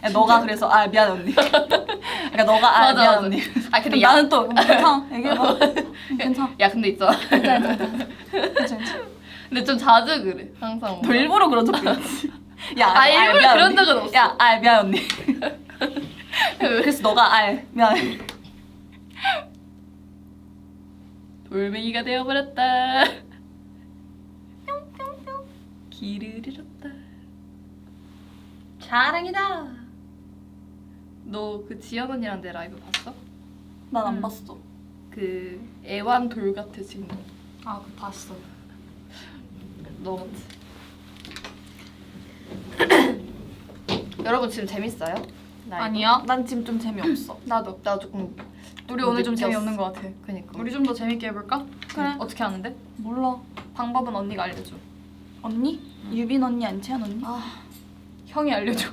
야, 너가 그래서 미안 언니. 그러니까 너가 맞아, 미안 맞아. 언니. 아 근데 그럼 야, 나는 또 괜찮아. 얘기해봐. 괜찮아. 야 근데 있잖아. 괜찮아. 근데 좀 자주 그래. 항상. 너 일부러 그런 적 있지? 야, 아, 일부러 미안, 그런 언니. 적은 없어. 야, 미안 언니. 그래서 너가 미안. 돌멩이가 되어버렸다. 길을 잃었다. 자랑이다. 너 그 지연 언니랑 내 라이브 봤어? 난 안 봤어. 그 애완 돌 같으신 거. 아, 그 봤어. 너 여러분 지금 재밌어요? 라이브? 아니야? 난 지금 좀 재미없어. 나도 나 조금 우리 오늘 좀 느꼈어. 재미없는 것 같아. 그니까. 우리 좀 더 재밌게 해볼까? 그래. 어떻게 하는데? 몰라. 방법은 언니가 알려줘. 언니? 유빈 언니 안 채연 언니? 형이 알려줘.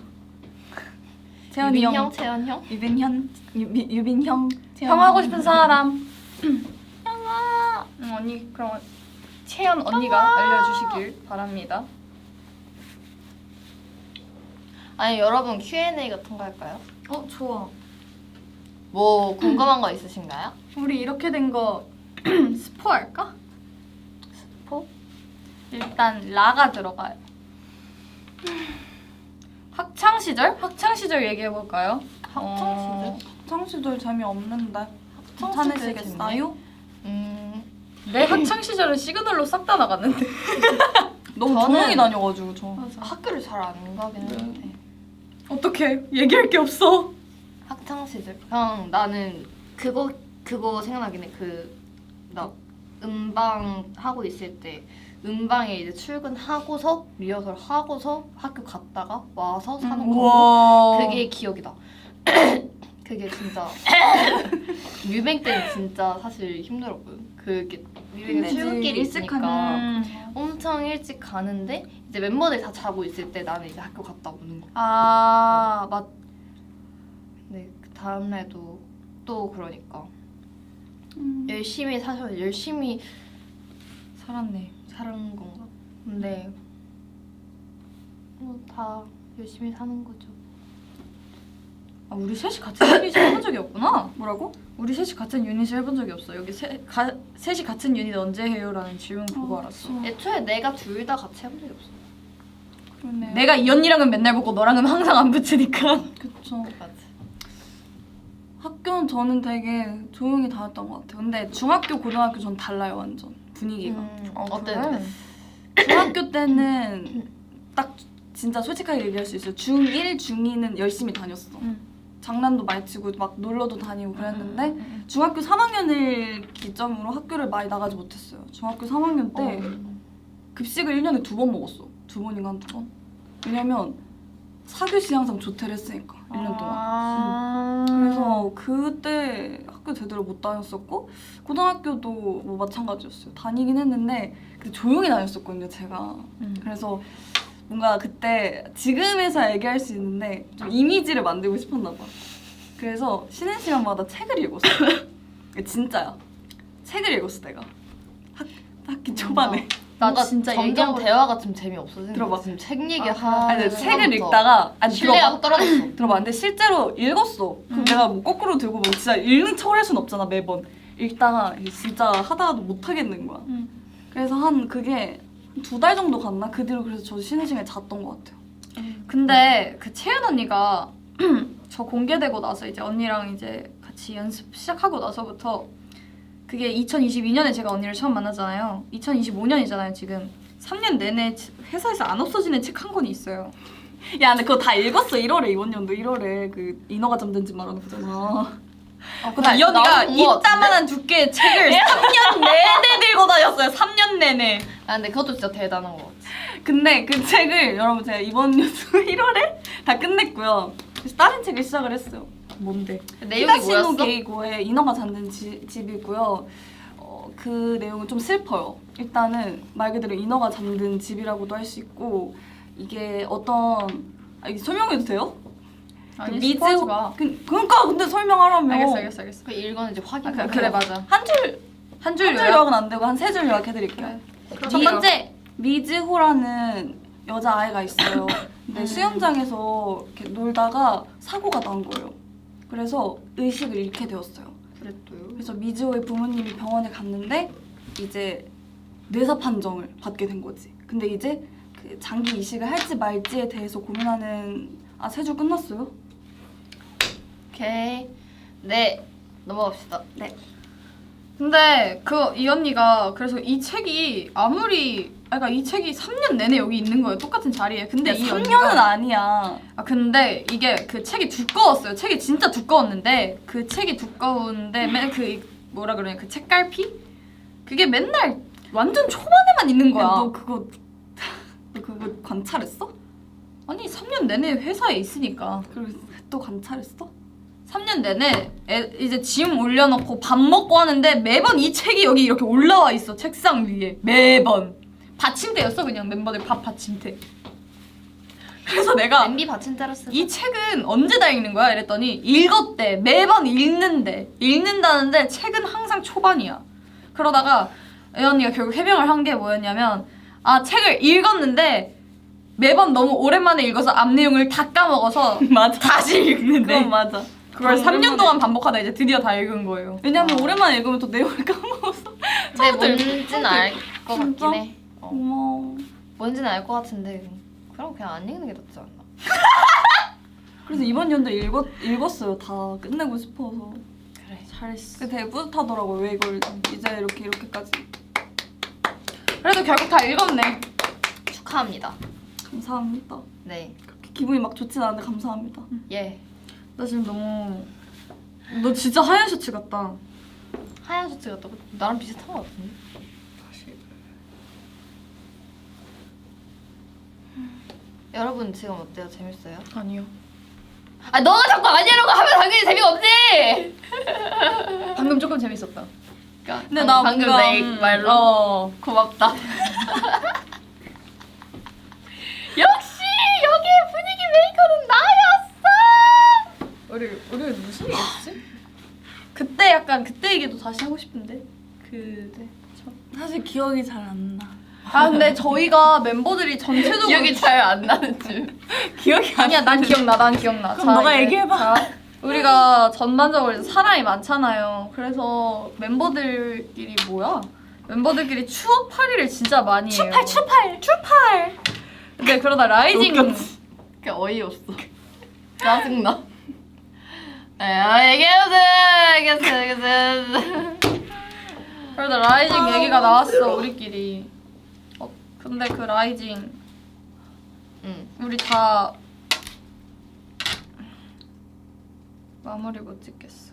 채연이 유빈 형. 형, 채연 형. 유빈 형. 유빈 형. 채연 형 하고 형. 싶은 사람. 형아. 언니 그럼 채연 언니가 알려주시길 바랍니다. 아니 여러분 Q&A 같은 거 할까요? 좋아. 뭐 궁금한 거 있으신가요? 우리 이렇게 된 거 스포 할까? 스포? 일단 라가 들어가요. 학창 시절 얘기해 볼까요? 학창 시절? 학창시절 재미없는데. 학창 시절 괜찮으시겠어요? 내 학창 시절은 시그널로 싹 다 나갔는데. 너무 저는- 조용히 다녀가지고 저. 학교를 잘 안 가긴 했는데 어떻게 얘기할 게 없어. 학창 시절 그냥 나는 그거 생각나긴 해. 나 음방 하고 있을 때 음방에 이제 출근하고서 리허설 하고서 학교 갔다가 와서 사는 거. 우와. 그게 기억이 나. 그게 진짜 뮤뱅 때는 진짜 사실 힘들었거든. 그게 뮤뱅은 힘들지. 출근길이 일찍 있으니까 엄청 일찍 가는데 이제 멤버들이 다 자고 있을 때 나는 이제 학교 갔다 오는 거. 맞. 근데 그 다음 날도 또 그러니까 음. 열심히 사셔 열심히 살았네. 사는 건가? 근데 뭐 다 열심히 사는 거죠. 우리 셋이 같은 유닛을 해본 적이 없구나. 뭐라고? 우리 셋이 같은 유닛을 해본 적이 없어. 여기 셋이 같은 유닛 언제 해요? 라는 질문 보고 알았어. 애초에 내가 둘 다 같이 해본 적이 없어. 그러네. 내가 이 언니랑은 맨날 보고 너랑은 항상 안 붙으니까. 그쵸. 맞아. 학교는 저는 되게 조용히 다녔던 것 같아요. 근데 중학교, 고등학교 전 달라요 완전 분위기가. 어땠는데? 중학교 때는 딱 진짜 솔직하게 얘기할 수 있어요. 중1, 중2는 열심히 다녔어. 장난도 많이 치고 막 놀러도 다니고 그랬는데 중학교 3학년을 기점으로 학교를 많이 나가지 못했어요. 중학교 3학년 때 급식을 1년에 2번 먹었어. 2번인가 1~2번? 왜냐면 사교시 항상 조퇴를 했으니까 1년 동안. 아. 그래서 그때 학교 제대로 못 다녔었고 고등학교도 뭐 마찬가지였어요. 다니긴 했는데 근데 조용히 다녔었거든요, 제가. 그래서 뭔가 그때 지금에서 얘기할 수 있는데 좀 이미지를 만들고 싶었나 봐. 그래서 쉬는 시간마다 책을 읽었어요. 진짜야. 책을 읽었어 내가. 학기 초반에. 나가 진짜 점점 얘기하고- 대화가 좀 재미없어지는 들어봐. 거야. 지금 책 얘기 아니, 책을 읽다가 아니 신뢰가 떨어졌어. 들어봐. 근데 실제로 읽었어. 그럼 내가 뭐 거꾸로 들고 뭐 진짜 읽는 척을 할 순 없잖아 매번. 읽다가 이게 진짜 하다가도 못 하겠는 거야. 그래서 한 그게 2달 정도 갔나? 그 뒤로 그래서 저 쉬는 시간에 잤던 것 같아요. 근데 그 채연 언니가 저 공개되고 나서 이제 언니랑 이제 같이 연습 시작하고 나서부터 그게 2022년에 제가 언니를 처음 만났잖아요. 2025년이잖아요 지금. 3년 내내 회사에서 안 없어지는 책 한 권이 있어요. 야 근데 그거 다 읽었어. 1월에 이번 연도 1월에 그 인어가 잠든 집 말하는 거잖아. 근데 이 언니가 이따만한 두께의 책을 3년 내내 들고 다녔어요. 3년 내내. 아 근데 그것도 진짜 대단한 거 같아. 근데 그 책을 여러분 제가 이번 연도 1월에 다 끝냈고요. 그래서 다른 책을 시작을 했어요. 뭔데? 내용이 히가시노 뭐였어? 게이고의 인어가 잠든 집이고요. 그 내용은 좀 슬퍼요. 일단은 말 그대로 인어가 잠든 집이라고도 할 수 있고 이게 어떤 이게 설명해도 돼요? 아니 미즈 스포하지 마. 그러니까 근데 설명하라며. 알겠어. 그 읽었는지 확인. 그래 맞아. 한 줄 한 줄 요약. 요약은 안 되고 한 3줄 요약해드릴게요. 첫 번째 미즈호라는 여자 아이가 있어요. 근데 수영장에서 이렇게 놀다가 사고가 난 거예요. 그래서 의식을 잃게 되었어요. 그랬어요. 그래서 미즈호의 부모님이 병원에 갔는데 이제 뇌사 판정을 받게 된 거지. 근데 이제 그 장기 이식을 할지 말지에 대해서 고민하는 3줄 끝났어요? 오케이. 네. 넘어갑시다. 네. 근데 그 이 언니가 그래서 이 책이 아무리 그러니까 이 책이 3년 내내 여기 있는 거예요. 똑같은 자리에. 근데 이 3년은 언니가 아니야. 근데 이게 그 책이 두꺼웠어요. 책이 진짜 두꺼웠는데 그 책이 두꺼운데 그 뭐라 그러냐 그 책갈피 그게 맨날 완전 초반에만 있는 거야. 야, 너 그거 관찰했어? 아니 3년 내내 회사에 있으니까 그리고 또 관찰했어? 3년 내내 이제 짐 올려놓고 밥 먹고 하는데 매번 이 책이 여기 이렇게 올라와 있어. 책상 위에 매번 받침대였어. 그냥 멤버들 밥 받침대. 그래서 내가 MB 받침대로 쓰. 이 책은 언제 다 읽는 거야? 이랬더니 읽었대. 매번 읽는다는데 책은 항상 초반이야. 그러다가 애언니가 결국 해명을 한 게 뭐였냐면 책을 읽었는데 매번 너무 오랜만에 읽어서 앞 내용을 다 까먹어서 맞아. 다시 읽는데 그건 맞아. 그걸 그럼 3년 동안 반복하다 이제 드디어 다 읽은 거예요. 왜냐면 오랜만에 읽으면 또 내용을 까먹었어. 근데 뭔지는 알 것 진짜? 같긴 해. 고마워. 뭔지는 알 것 같은데 그럼 그냥 안 읽는 게 낫지 않나? 그래서 이번 연도 읽었어요. 다 끝내고 싶어서. 그래. 잘했어. 되게 뿌듯하더라고요. 왜 이걸 이제 이렇게까지. 그래도 결국 다 읽었네. 축하합니다. 감사합니다. 네. 그렇게 기분이 막 좋진 않은데 감사합니다. 예. 나 지금 너무 너 진짜 하얀 셔츠 같다. 하얀 셔츠 같다고? 나랑 비슷한 것 같은데? 여러분 지금 어때요? 재밌어요? 아니요. 너가 자꾸 아니라고 하면 당연히 재미없지! 방금 조금 재밌었다. 그러니까 근데 나 방금 뭔가, 내 말로 고맙다. 역시 여기의 분위기 메이커는 나였어! 우리 무슨 얘기했지? 그때 얘기도 다시 하고 싶은데. 사실 기억이 잘 안 나. 근데 저희가 멤버들이 전체적으로 기억이 잘 안 나는 줄. 기억이 안 아니야, 난 기억나. 그럼 너가 얘기해봐. 자, 우리가 전반적으로 사람이 많잖아요. 그래서 멤버들끼리 멤버들끼리 추억 파리를 진짜 많이 해요. 추팔. 근데 그러다 라이징 그게 어이없어. 짜증나. 얘기해보세요. 그러다 라이징 얘기가 나왔어 우리끼리. 근데 그 라이징 응. 우리 다 마무리 못 짓겠어.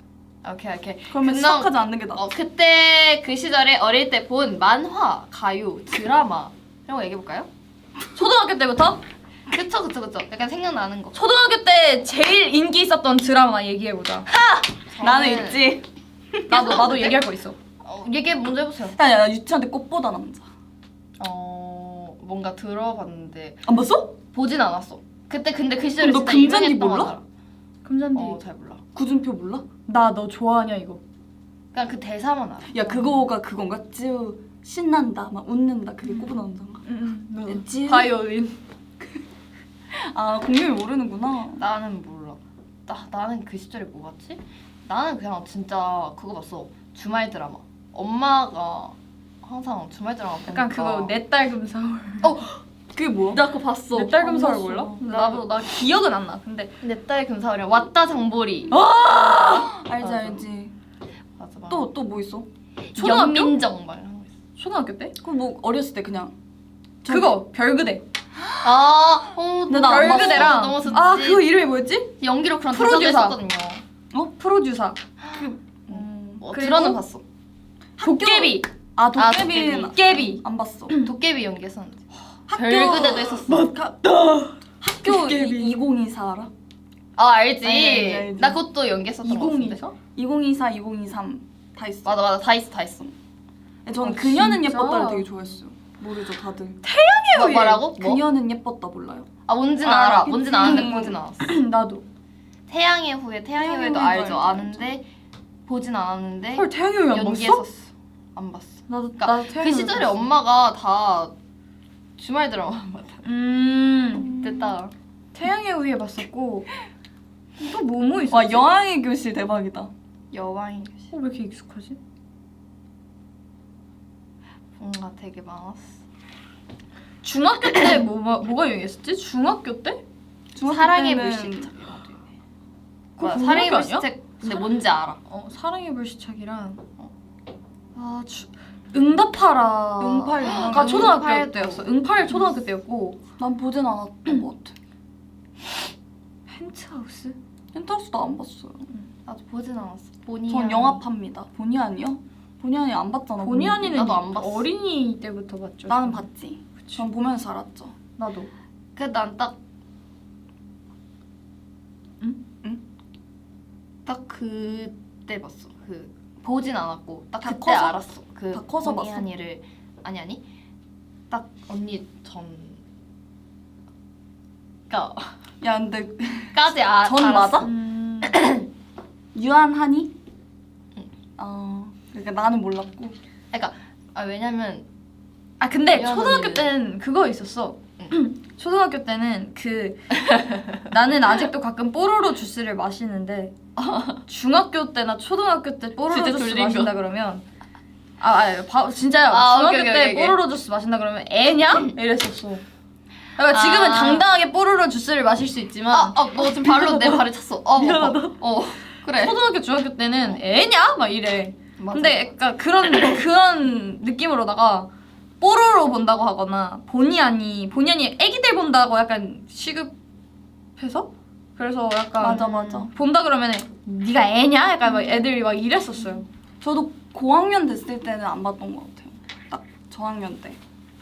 오케이. 그러면 그럼- 시작하지 않는 게 나아. 그때 그 시절에 어릴 때 본 만화, 가요, 드라마 이런 거 얘기해볼까요? 초등학교 때부터? 그쵸. 약간 생각나는 거. 초등학교 때 제일 인기 있었던 드라마 얘기해보자. 나는 저는- 있지. 나도 얘기할 거 있어. 얘기 먼저 해보세요. 야 유치원 때 꽃보다 남자. 뭔가 들어봤는데 안 봤어? 보진 않았어. 그때 근데 그 시절에 그럼 너 진짜 금잔디 유명했던 몰라? 거 알아. 금잔디. 잘 몰라. 구준표 몰라? 나 너 좋아하냐 이거. 그냥 그 대사만 알아. 야 그거가 그건가? 찌우 신난다 막 웃는다 그게 꽃보다 남자인가? 응. 찌우 바이올린. 아 공룡이 모르는구나. 나는 몰라. 나는 그 시절에 뭐 봤지? 나는 그냥 진짜 그거 봤어. 주말 드라마. 엄마가 항상 주말 드라마 보니까 약간 그거 내 딸 금사월. 그게 뭐야? 나 그거 봤어. 내 딸 금사월 안 몰라? 봤어. 나 기억은 안 나. 근데 내 딸 금사월이랑 왔다 장보리. 알지 맞아. 알지. 맞아. 또 뭐 있어? 초등학교? 연민정 막 이런 거 있어. 초등학교 때? 그럼 뭐 어렸을 때 그냥 그거 별그대. 근데 나안 봤어. 별그대랑 너무 좋지. 아 그거 이름이 뭐였지? 연기로 그런 프로듀서. 대사도 했었거든요. 프로듀사. 그리고- 들어는 봤어. 도깨비. 아 도깨비는 도깨비. 안 봤어. 도깨비 연기했었는데. 학교 별그대도 했었어. 학교 도깨비. 2024 알아? 알지. 알지. 나 그것도 연기했었던 거 같은데. 2024, 2023 다 있어. 맞아. 다 있어. 저는 아, 그녀는 진짜? 예뻤다를 되게 좋아했어요. 모르죠 다들. 뭐라고? 뭐? 그녀는 예뻤다 몰라요? 뭔지는 아, 알아. 그치. 뭔지는 아는데 보진 않았어. 나도. 태양의 후예, 태양의 후예도 후예도 알죠. 알죠, 아는데 보진 않았는데 헐 태양이 왜 안 봤어? 연기했었어. 안 봤어. 나도 그러니까 나도 그 태양이 시절에 봤어. 엄마가 다 주말 드라마만 봤다. 됐다. 태양의 후예 봤었고 또 뭐뭐 있었지? 와 여왕의 교실 대박이다. 여왕의 교실. 왜 이렇게 익숙하지? 뭔가 되게 많았어. 중학교 때 뭐가 유행했었지? 중학교 때? 사랑의 때는 불시착 이런 것도 유명해. 그거 맞아, 고등학교 사랑의 아니야? 불시착 근데 뭔지 알아. 사랑의 불시착이랑 응답하라. 응팔 아 초등학교 응팔도. 때였어. 응팔 초등학교 때였고 난 보진 않았던 것 같아. 펜트하우스? 펜트하우스도 안 봤어요. 나도 보진 않았어. 보니. 전 영화파입니다. 본의 아니요? 본의 아니 안 봤잖아. 본의 아니는 나도 안 봤어. 어린이 때부터 봤죠. 나는 봤지. 전 보면서 자랐죠. 나도. 그난딱 응? 응? 딱 그때 봤어. 그 보진 않았고 딱 다 그때 커서? 알았어. 그 다 커서 본의 봤어? 아니를 아니 딱 언니 전까지 야 근데 전 맞아? 유한하니? 응. 그러니까 나는 몰랐고. 그러니까 왜냐면 근데 미안한 초등학교 일을. 때는 그거 있었어. 초등학교 때는 나는 아직도 가끔 뽀로로 주스를 마시는데 중학교 때나 초등학교 때 뽀로로 진짜 주스 돌린 마신다 그러면 진짜요. 오케이, 중학교 때 오케이. 뽀로로 주스 마신다 그러면 애냐? 이랬었어. 그러니까 지금은 당당하게 뽀로로 주스를 마실 수 있지만 너 지금 발로 내 발을 찼어. 미안하다. 그래. 초등학교 중학교 때는 애냐? 막 이래. 맞아. 근데 약간 그런 느낌으로다가 뽀로로 본다고 하거나 본의 아니 애기들 본다고 약간 시급해서 그래서 약간 맞아. 본다 그러면 네가 애냐? 약간 막 애들이 막 이랬었어요. 저도 고학년 됐을 때는 안 봤던 것 같아요. 딱 저학년 때.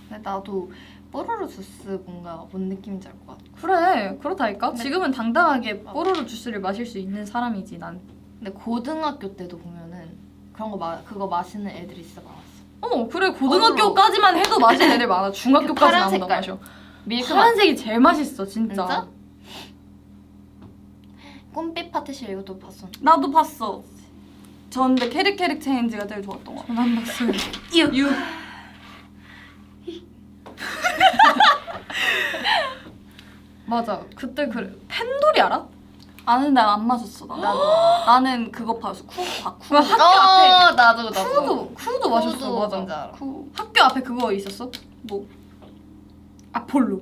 근데 나도 뽀로로 주스 뭔가 뭔 느낌인지 알 것 같아. 그래 그렇다니까. 근데- 지금은 당당하게 뽀로로 주스를 마실 수 있는 사람이지 난. 근데 고등학교 때도 보면은 그런 거 그거 마시는 애들이 진짜 많았어. 그래 고등학교까지만 해도 마시는 애들 많아. 중학교까지는 파란 아무도 안 색깔. 마셔. 밀크맛. 파란색이 제일 맛있어 진짜. 진짜? 꿈빛 파티시 이것도 봤어. 나도 봤어. 전 근데 캐릭 체인지가 제일 좋았던 것 같아. 전 안 봤어요. 유. 맞아. 그때 팬돌이 알아? 아는데 안 마셨어. 나는 그거 봤어. 쿠파. 그 학교 앞에 나도. 쿠도 마셨어. 뭔지 맞아. 알아. 학교 앞에 그거 있었어? 뭐 아폴로.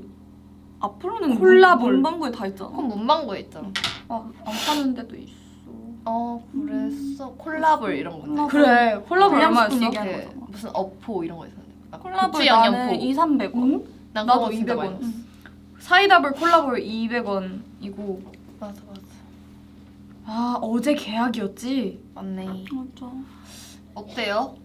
앞으로는 콜라볼. 문방구에 다 있잖아. 그건 문방구에 있잖아. 안 파는 데도 있어. 그랬어. 콜라볼 이런 건데. 콜라볼. 그래. 콜라볼 불량식품 얼마였어? 얘기하는 그 거잖아. 무슨 어포 이런 거 있었는데. 콜라볼 고추 나는 양념포. 2,300원. 난 나도 그거 진짜 200원. 많이 먹었어. 사이다볼 콜라볼 200원이고. 맞아. 어제 계약이었지. 맞네. 맞아. 어때요?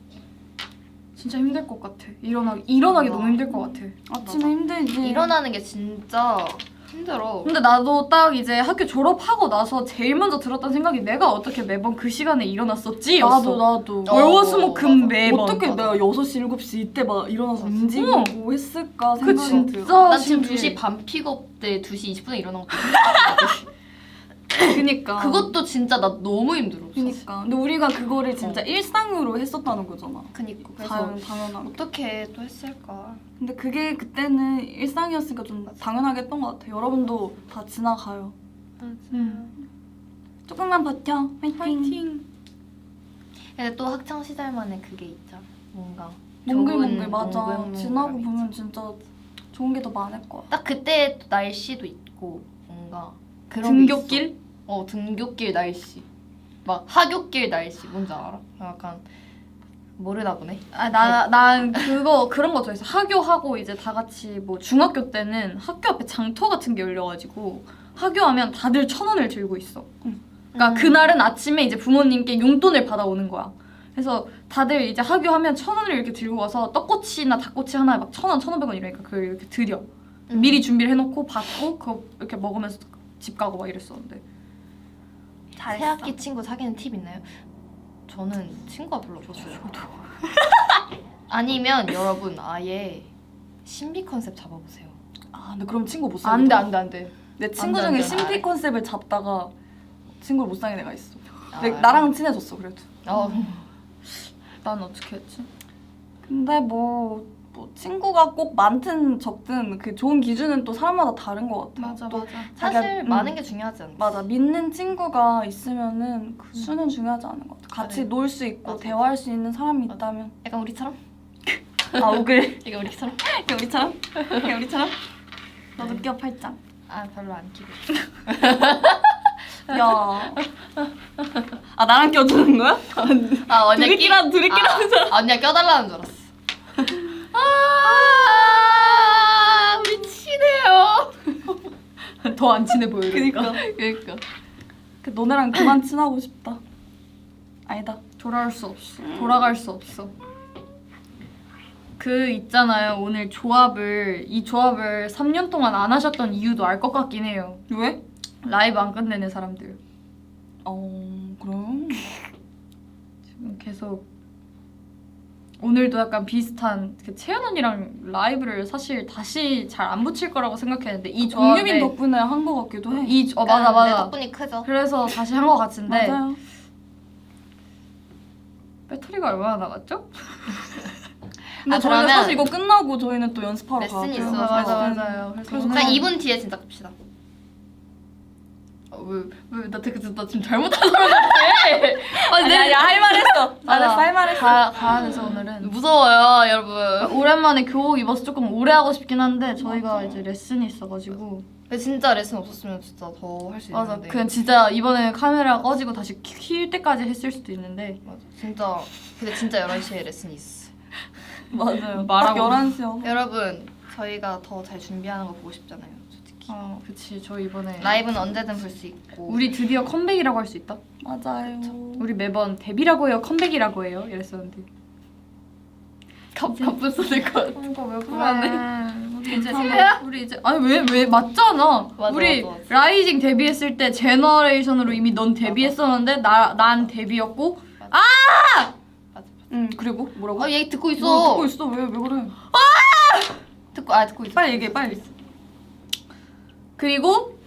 진짜 힘들 것 같아. 일어나기 너무 힘들 것 같아. 아침에 힘들지. 일어나는 게 진짜 힘들어. 근데 나도 딱 이제 학교 졸업하고 나서 제일 먼저 들었던 생각이 내가 어떻게 매번 그 시간에 일어났었지? 나도. 월화수목금 매번. 어떻게 맞아. 내가 6시, 7시 이때 막 일어나서 맞아. 움직이고 했을까 그 생각이 진짜 들어. 난 지금 신기해. 2시 반 픽업 때 2시 20분에 일어난 것도 그니까. 그것도 진짜 나 너무 힘들어. 사실. 그니까. 근데 우리가 그거를 진짜 일상으로 했었다는 거잖아. 그니까 그래서 당연하게. 어떻게 또 했을까? 근데 그게 그때는 일상이었으니까 좀 당연하게 했던 것 같아. 여러분도 다 지나가요. 조금만 버텨. 화이팅. 근데 또 학창 시절만의 그게 있죠. 뭔가 몽글몽글 좋은 맞아. 몽글몽글 지나고 있죠. 보면 진짜 좋은 게 더 많을 거야. 딱 그때 또 날씨도 있고 뭔가 그런 게 등굣길? 있어. 등굣길 날씨. 막 하굣길 날씨 뭔지 알아? 약간 모르나 보네. 난 그런 거 좋아했어. 하교하고 이제 다 같이 뭐 중학교 때는 학교 앞에 장터 같은 게 열려가지고 하교하면 다들 1,000원을 들고 있어. 그러니까 그날은 아침에 이제 부모님께 용돈을 받아오는 거야. 그래서 다들 이제 하교하면 1,000원을 이렇게 들고 가서 떡꼬치나 닭꼬치 하나에 막 1,000원, 1,500원 이러니까 그걸 이렇게 드려. 미리 준비를 해놓고 받고 그거 이렇게 먹으면서 집 가고 막 이랬었는데. 새학기 친구 사귀는 팁 있나요? 저는 친구가 별로 없었어요. 저도. 아니면 여러분 아예 신비 컨셉 잡아보세요. 아 근데 그럼 친구 못 사귀. 안 돼. 내 친구 안 돼, 중에 안 돼. 신비 컨셉을 잡다가 친구를 못 사귄 애가 있어. 아, 근데 나랑 친해졌어 그래도. 난 어떻게 했지? 근데 뭐 친구가 꼭 많든 적든 그 좋은 기준은 또 사람마다 다른 것 같아. 또 사실 자기가- 많은 게 중요하지 않나? 맞아. 믿는 친구가 있으면은 그 수는 중요하지 않은 것 같아. 같이 맞아요. 놀 수 있고 맞아. 대화할 수 있는 사람이 맞아. 있다면. 약간 우리처럼? 아 오글. 이거 우리처럼? 그냥 우리처럼? 그냥 우리처럼? 너도 끼워 팔짱. 아 별로 안 끼고. 야. 아 나랑 껴주는 거야? 아 언니가 둘이 끼라는 줄 알았어. 언니가 껴달라는 줄 알았어. 우리 친해요. 더 안 친해 보여. 그니까. 그러니까. 그 너네랑 그만 친하고 싶다. 아니다. 돌아갈 수 없어. 돌아갈 수 없어. 그 있잖아요. 오늘 이 조합을 3년 동안 안 하셨던 이유도 알 것 같긴 해요. 왜? 라이브 안 끝내는 사람들. 그럼. 지금 계속 오늘도 약간 비슷한 채연 언니랑 라이브를 사실 다시 잘 안 붙일 거라고 생각했는데 이 조합에 공유빈 덕분에 한 거 같기도 해. 맞아 내 맞아. 덕분이 크죠. 그래서 다시 한 것 같은데 맞아요. 배터리가 얼마나 나갔죠? 근데 아, 저희가 그러면 사실 이거 끝나고 저희는 또 연습하러 레슨이 가야 돼요. 있어서. 맞아요. 그래서 한 2분 뒤에 진짜 갑시다. 나 지금 잘못한 사람 같아. 아니 할 말 했어. 맞아. 할 말 했어. 가야 돼서 오늘은 무서워요, 여러분. 오랜만에 교복 입어서 조금 오래 하고 싶긴 한데 저희가 이제 레슨이 있어가지고 근데 진짜 레슨 없었으면 진짜 더 할 수 맞아. 있는데. 그냥 진짜 이번에 카메라 꺼지고 다시 킬 때까지 했을 수도 있는데 맞아. 진짜 근데 진짜 11시에 레슨이 있어. 맞아요. 말하고. 딱 11시요. 여러분, 저희가 더 잘 준비하는 거 보고 싶잖아요, 솔직히. 그치 저 이번에 라이브는 언제든 볼 수 있고. 우리 드디어 컴백이라고 할 수 있다. 맞아요. 우리 매번 데뷔라고 해요, 컴백이라고 해요 이랬었는데 갑분 써질 것 같아. 이거 왜 그러네. 우리 이제 아니 왜 맞잖아. 맞아, 우리 맞아. 라이징 데뷔했을 때 제너레이션으로 이미 넌 데뷔했었는데 난 데뷔였고 맞아. 응 그리고 뭐라고? 얘기 듣고 있어. 뭐 듣고 있어. 왜 그래? 듣고 있어. 빨리 얘기해 빨리. 그리고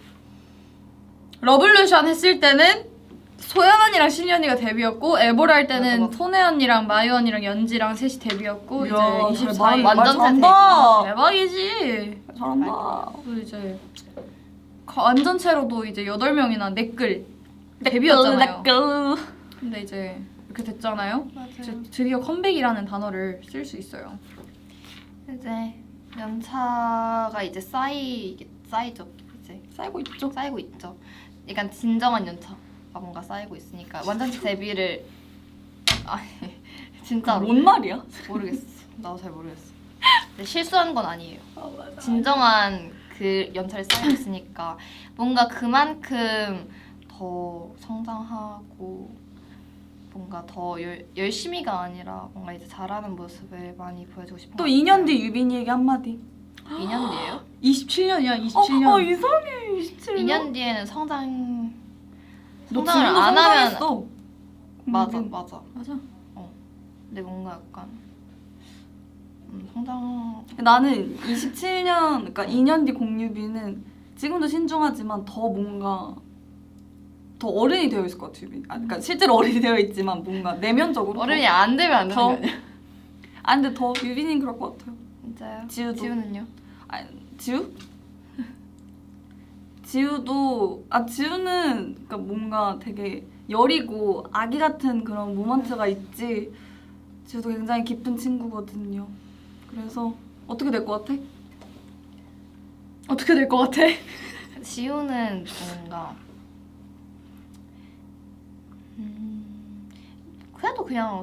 러블루션 했을 때는 소연 언니랑 신이 언니가 데뷔였고 에보라 할 때는 맞아. 손혜 언니랑 마유 언니랑 연지랑 셋이 데뷔였고 이야, 이제 잘 24일 완전 잘 잘한다. 대박이지. 잘한다. 또 이제 완전체로도 이제 8명이나 넷글 데뷔였잖아요. 근데 이제 이렇게 됐잖아요. 이제 드디어 컴백이라는 단어를 쓸 수 있어요. 이제 연차가 이제 쌓이죠. 이제 쌓이고 있죠. 쌓이고 있죠. 약간 진정한 연차가 뭔가 쌓이고 있으니까 완전체 데뷔를 아니 진짜로 뭔 말이야? 모르겠어. 나도 잘 모르겠어. 근데 실수한 건 아니에요. 진정한 그 연차를 쌓이고 있으니까 뭔가 그만큼 더 성장하고 뭔가 더 열심히가 아니라 뭔가 이제 잘하는 모습을 많이 보여주고 싶은 또 것 2년 뒤 유빈이에게 한마디. 2년 뒤에요? 27년이야 27년. 이상해 27년. 2년 뒤에는 성장을 너 안 지금도 하면 성장했어. 맞아 유빈. 맞아. 맞아. 근데 뭔가 약간 성장 나는 27년, 그러니까 2년 뒤 공유빈은 지금도 신중하지만 더 뭔가 더 어른이 되어 있을 것 같아, 유빈. 그러니까 실제로 어른이 되어 있지만 뭔가 내면적으로 어른이 안 되면 안 되는 더- 거 아니야? 근데 더 유빈이 그럴 것 같아요. 진짜요? 지우도. 지우는요? 지우? 지우는 그러니까 뭔가 되게 여리고 아기 같은 그런 모먼트가 있지. 지우도 굉장히 깊은 친구거든요. 그래서 어떻게 될 것 같아? 어떻게 될 것 같아? 지우는 뭔가 그래도 그냥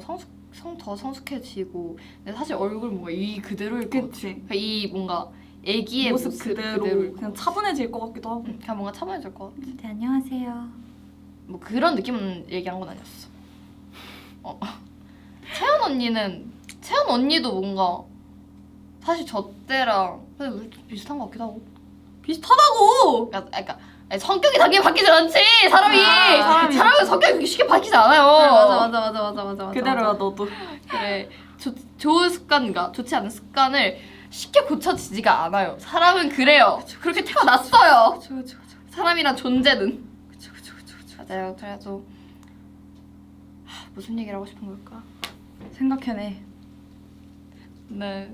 더 성숙해지고 근데 사실 얼굴 뭔가 이 그대로일 것 같아. 그치. 그러니까 이 뭔가 애기의 모습 모습 그대로 그대로일 것 그냥 같아. 차분해질 것 같기도 하고. 그냥 뭔가 차분해질 것 같아. 네, 안녕하세요. 뭐 그런 느낌 얘기한 건 아니었어. 채연 언니도 뭔가 사실 저 때랑 근데 우리 좀 비슷한 것 같기도 하고. 비슷하다고! 그러니까 아니, 성격이 당연히 바뀌지 않지 사람이. 사람이. 사람은 성격이 그렇게 쉽게 바뀌지 않아요. 맞아. 그대로야 너도. 그래 좋은 습관과 좋지 않은 습관을 쉽게 고쳐지지가 않아요. 사람은 그래요. 그렇게 태어났어요. 그쵸. 사람이란 존재는. 그쵸. 맞아요. 그래도 무슨 얘기를 하고 싶은 걸까? 생각해내. 네.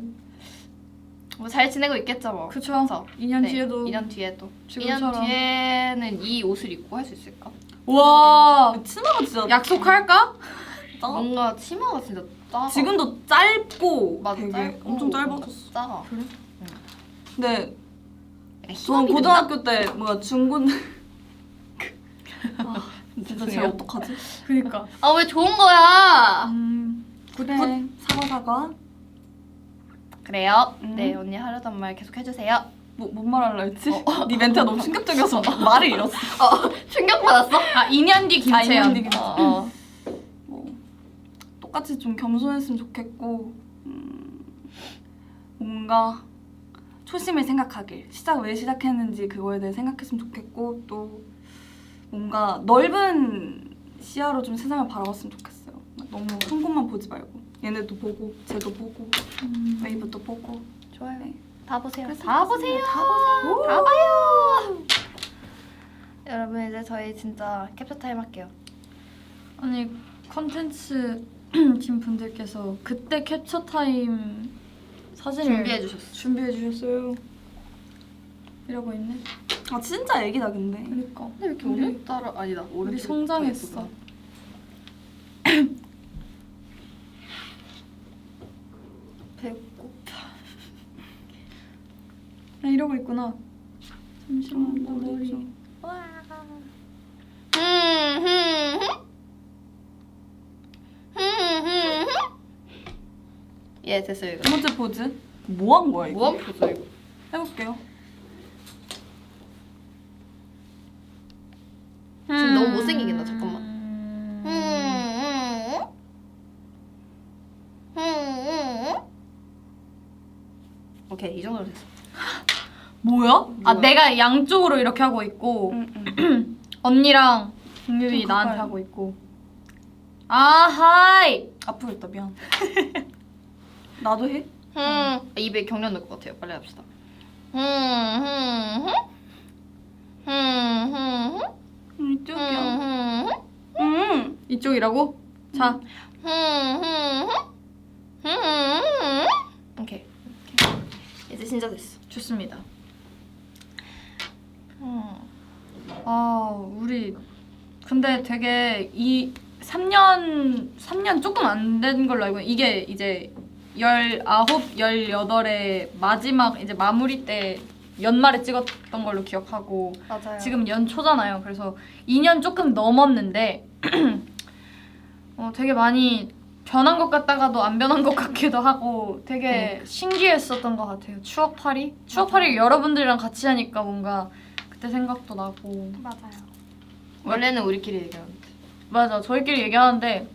뭐 잘 지내고 있겠죠 뭐. 그쵸. 2년 네, 뒤에도. 2년 뒤에도. 지금처럼. 2년 뒤에는 이 옷을 입고 할 수 있을까? 와, 치마가 진짜 약속할까? 뭔가 치마가 진짜 작아. 지금도 짧고 맞아, 되게 짧고 엄청 뭔가 짧아졌어. 작아. 근데 약간 저는 힙합이 고등학교 때 뭔가 중고등 진짜 쟤 죄송해요. 어떡하지? 그니까. 아 왜 좋은 거야? 그래. 사과. 그래요. 네 언니 하려던 말 계속 해주세요. 뭔 말하려 했지? 네 멘트가 너무 충격적이어서 말을 잃었어. 충격 받았어? 아 2년 뒤 김채연. 2년 뒤 김채연. 어. 뭐 똑같이 좀 겸손했으면 좋겠고 뭔가 초심을 생각하길 왜 시작했는지 그거에 대해 생각했으면 좋겠고 또 뭔가 넓은 시야로 좀 세상을 바라봤으면 좋겠어요. 너무 한 곳만 보지 말고 얘네도 보고 쟤도 보고 웨이브도 보고 좋아요. 네. 다 보세요. 그랬으면 다 보세요. 좋겠습니다. 다 봐요. 여러분 이제 저희 진짜 캡처 타임 할게요. 아니 컨텐츠 팀 분들께서 그때 캡처 타임 사진을 준비해 주셨어. 준비해 주셨어요. 이러고 있네. 아 진짜 애기다 근데. 그러니까 근데 왜 이렇게 오늘따라 아니다. 우리 성장했어. 배고파. 나 이러고 있구나. 잠시만 나 머리. 예 됐어요 이거. 두 번째 포즈 뭐 한 거야 이거? 뭐한 포즈 이거? 해볼게요. 지금 너무 못생기겠다 잠깐만. 오케이 이 정도로 됐어. 뭐야? 아 뭐야? 내가 양쪽으로 이렇게 하고 있고 언니랑 공유이 좀 나한테 가까이. 하고 있고. 아 하이. 아프겠다 미안. 나도 해? 입에 경련 넣을 것 같아요. 빨리 합시다. 이쪽이야. 이쪽이라고? 자. 오케이. 이제 진짜 됐어. 좋습니다. 아, 우리 근데 되게 이 3년 조금 안 된 걸로 알고 이게 이제 19, 18의 마지막 이제 마무리 때 연말에 찍었던 걸로 기억하고 맞아요. 지금 연초잖아요. 그래서 2년 조금 넘었는데 되게 많이 변한 것 같다가도 안 변한 것 같기도 하고 되게 신기했었던 것 같아요. 추억팔이? 추억팔이 여러분들이랑 같이 하니까 뭔가 그때 생각도 나고 맞아요. 원래는 우리끼리 얘기하는데. 맞아 저희끼리 얘기하는데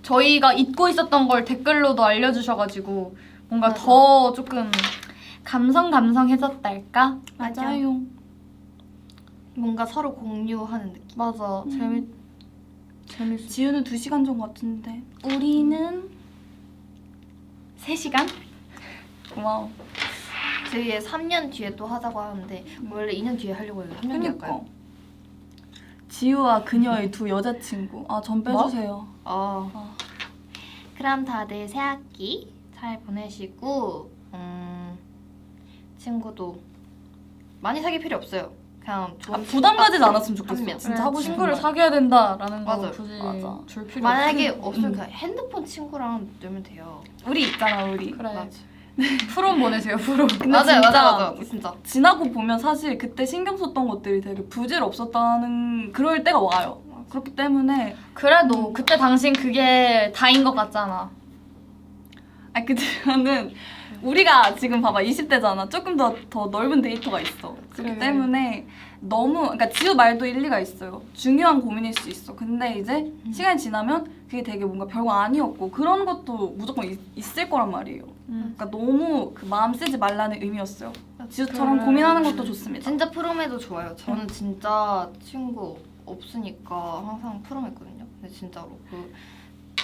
저희가 잊고 있었던 걸 댓글로도 알려주셔가지고 뭔가 맞아. 더 조금 감성해졌달까? 맞아요. 뭔가 서로 공유하는 느낌. 맞아. 재밌어. 지우는 2시간 전 같은데. 우리는 3시간? 고마워. 저희 3년 뒤에 또 하자고 하는데 원래 2년 뒤에 하려고 해요. 3년 뒤에 할까요? 지우와 그녀의 두 여자친구. 아, 전 빼주세요. 그럼 다들 새학기 잘 보내시고 친구도 많이 사귈 필요 없어요. 그냥 좋은 부담 가지지 않았으면 좋겠어. 한 명. 진짜 하고 싶은 친구를 말. 사귀어야 된다라는 거 맞아요. 굳이 맞아. 줄 필요 만약에 없으니까. 없으면 그냥 핸드폰 친구랑 놀면 돼요. 우리 있잖아, 우리. 그래. 맞아. 프롬 보내세요. 프롬. 근데 맞아요, 진짜 맞아요. 진짜. 지나고 보면 사실 그때 신경 썼던 것들이 되게 부질없었다는 그럴 때가 와요. 그렇기 때문에 그래도 그때 당신 그게 다인 것 같잖아. 그때는 우리가 지금 봐봐 20대잖아. 조금 더 넓은 데이터가 있어. 그렇기 그래. 때문에 너무 그러니까 지우 말도 일리가 있어요. 중요한 고민일 수 있어. 근데 이제 시간이 지나면 그게 되게 뭔가 별거 아니었고 그런 것도 무조건 있을 거란 말이에요. 그러니까 너무 그 마음 쓰지 말라는 의미였어요. 지우처럼 그래. 고민하는 것도 좋습니다. 진짜 프롬해도 좋아요. 저는 진짜 친구 없으니까 항상 프롬했거든요. 근데 진짜로 그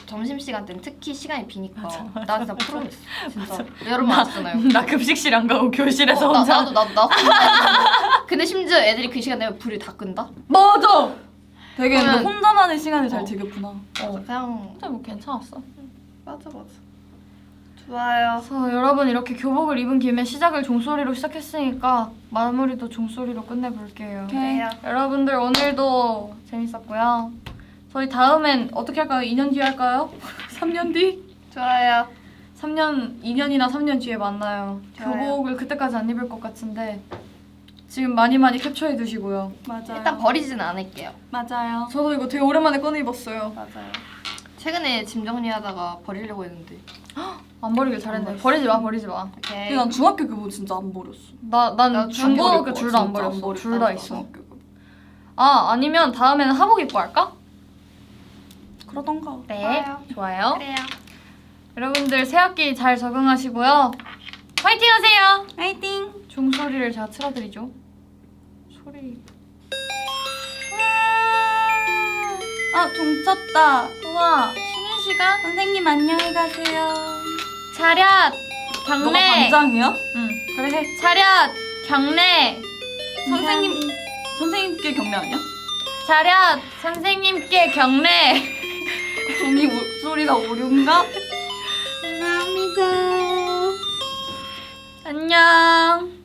점심시간 때는 특히 시간이 비니까 나 진짜 프롬했어. 진짜. 여러분 아시잖아요. 나 급식실 안 가고 교실에서 나, 혼자. 나도 근데 심지어 애들이 그 시간 되면 불이 다 끈다? 맞아. 되게 근데 그러면- 혼자만의 시간을 잘 어. 즐겼구나. 그냥 진짜 뭐 괜찮았어. 맞아. 좋아요. 그래서 여러분 이렇게 교복을 입은 김에 시작을 종소리로 시작했으니까 마무리도 종소리로 끝내볼게요. 오케이. 여러분들 오늘도 재밌었고요. 저희 다음엔 어떻게 할까요? 2년 뒤에 할까요? 3년 뒤? 좋아요. 2년이나 3년 뒤에 만나요. 좋아요. 교복을 그때까지 안 입을 것 같은데 지금 많이 캡처해 두시고요. 맞아요. 일단 버리진 않을게요. 맞아요. 저도 이거 되게 오랜만에 꺼내 입었어요. 맞아요. 최근에 짐 정리하다가 버리려고 했는데. 안 버리길 잘했네. 버리지 마. 오케이. 근데 난 중학교 교복 진짜 안 버렸어. 난 나도 중고등학교 안 둘 다 안 진짜 버렸어. 버렸다. 둘 다 있어. 중학교 교복. 아니면 다음에는 하복 입고 할까? 그러던가. 네. 좋아요. 그래요. 여러분들 새학기 잘 적응하시고요. 화이팅 하세요. 화이팅! 종소리를 제가 틀어드리죠. 소리. 종 쳤다. 우와. 쉬는 시간? 선생님 안녕히 가세요. 차렷. 너가 경례. 반장이야? 응. 그래 해. 차렷. 경례. 선생님께 경례 아니야? 차렷. 선생님께 경례. 종이 목소리가 오류인가? 안녕.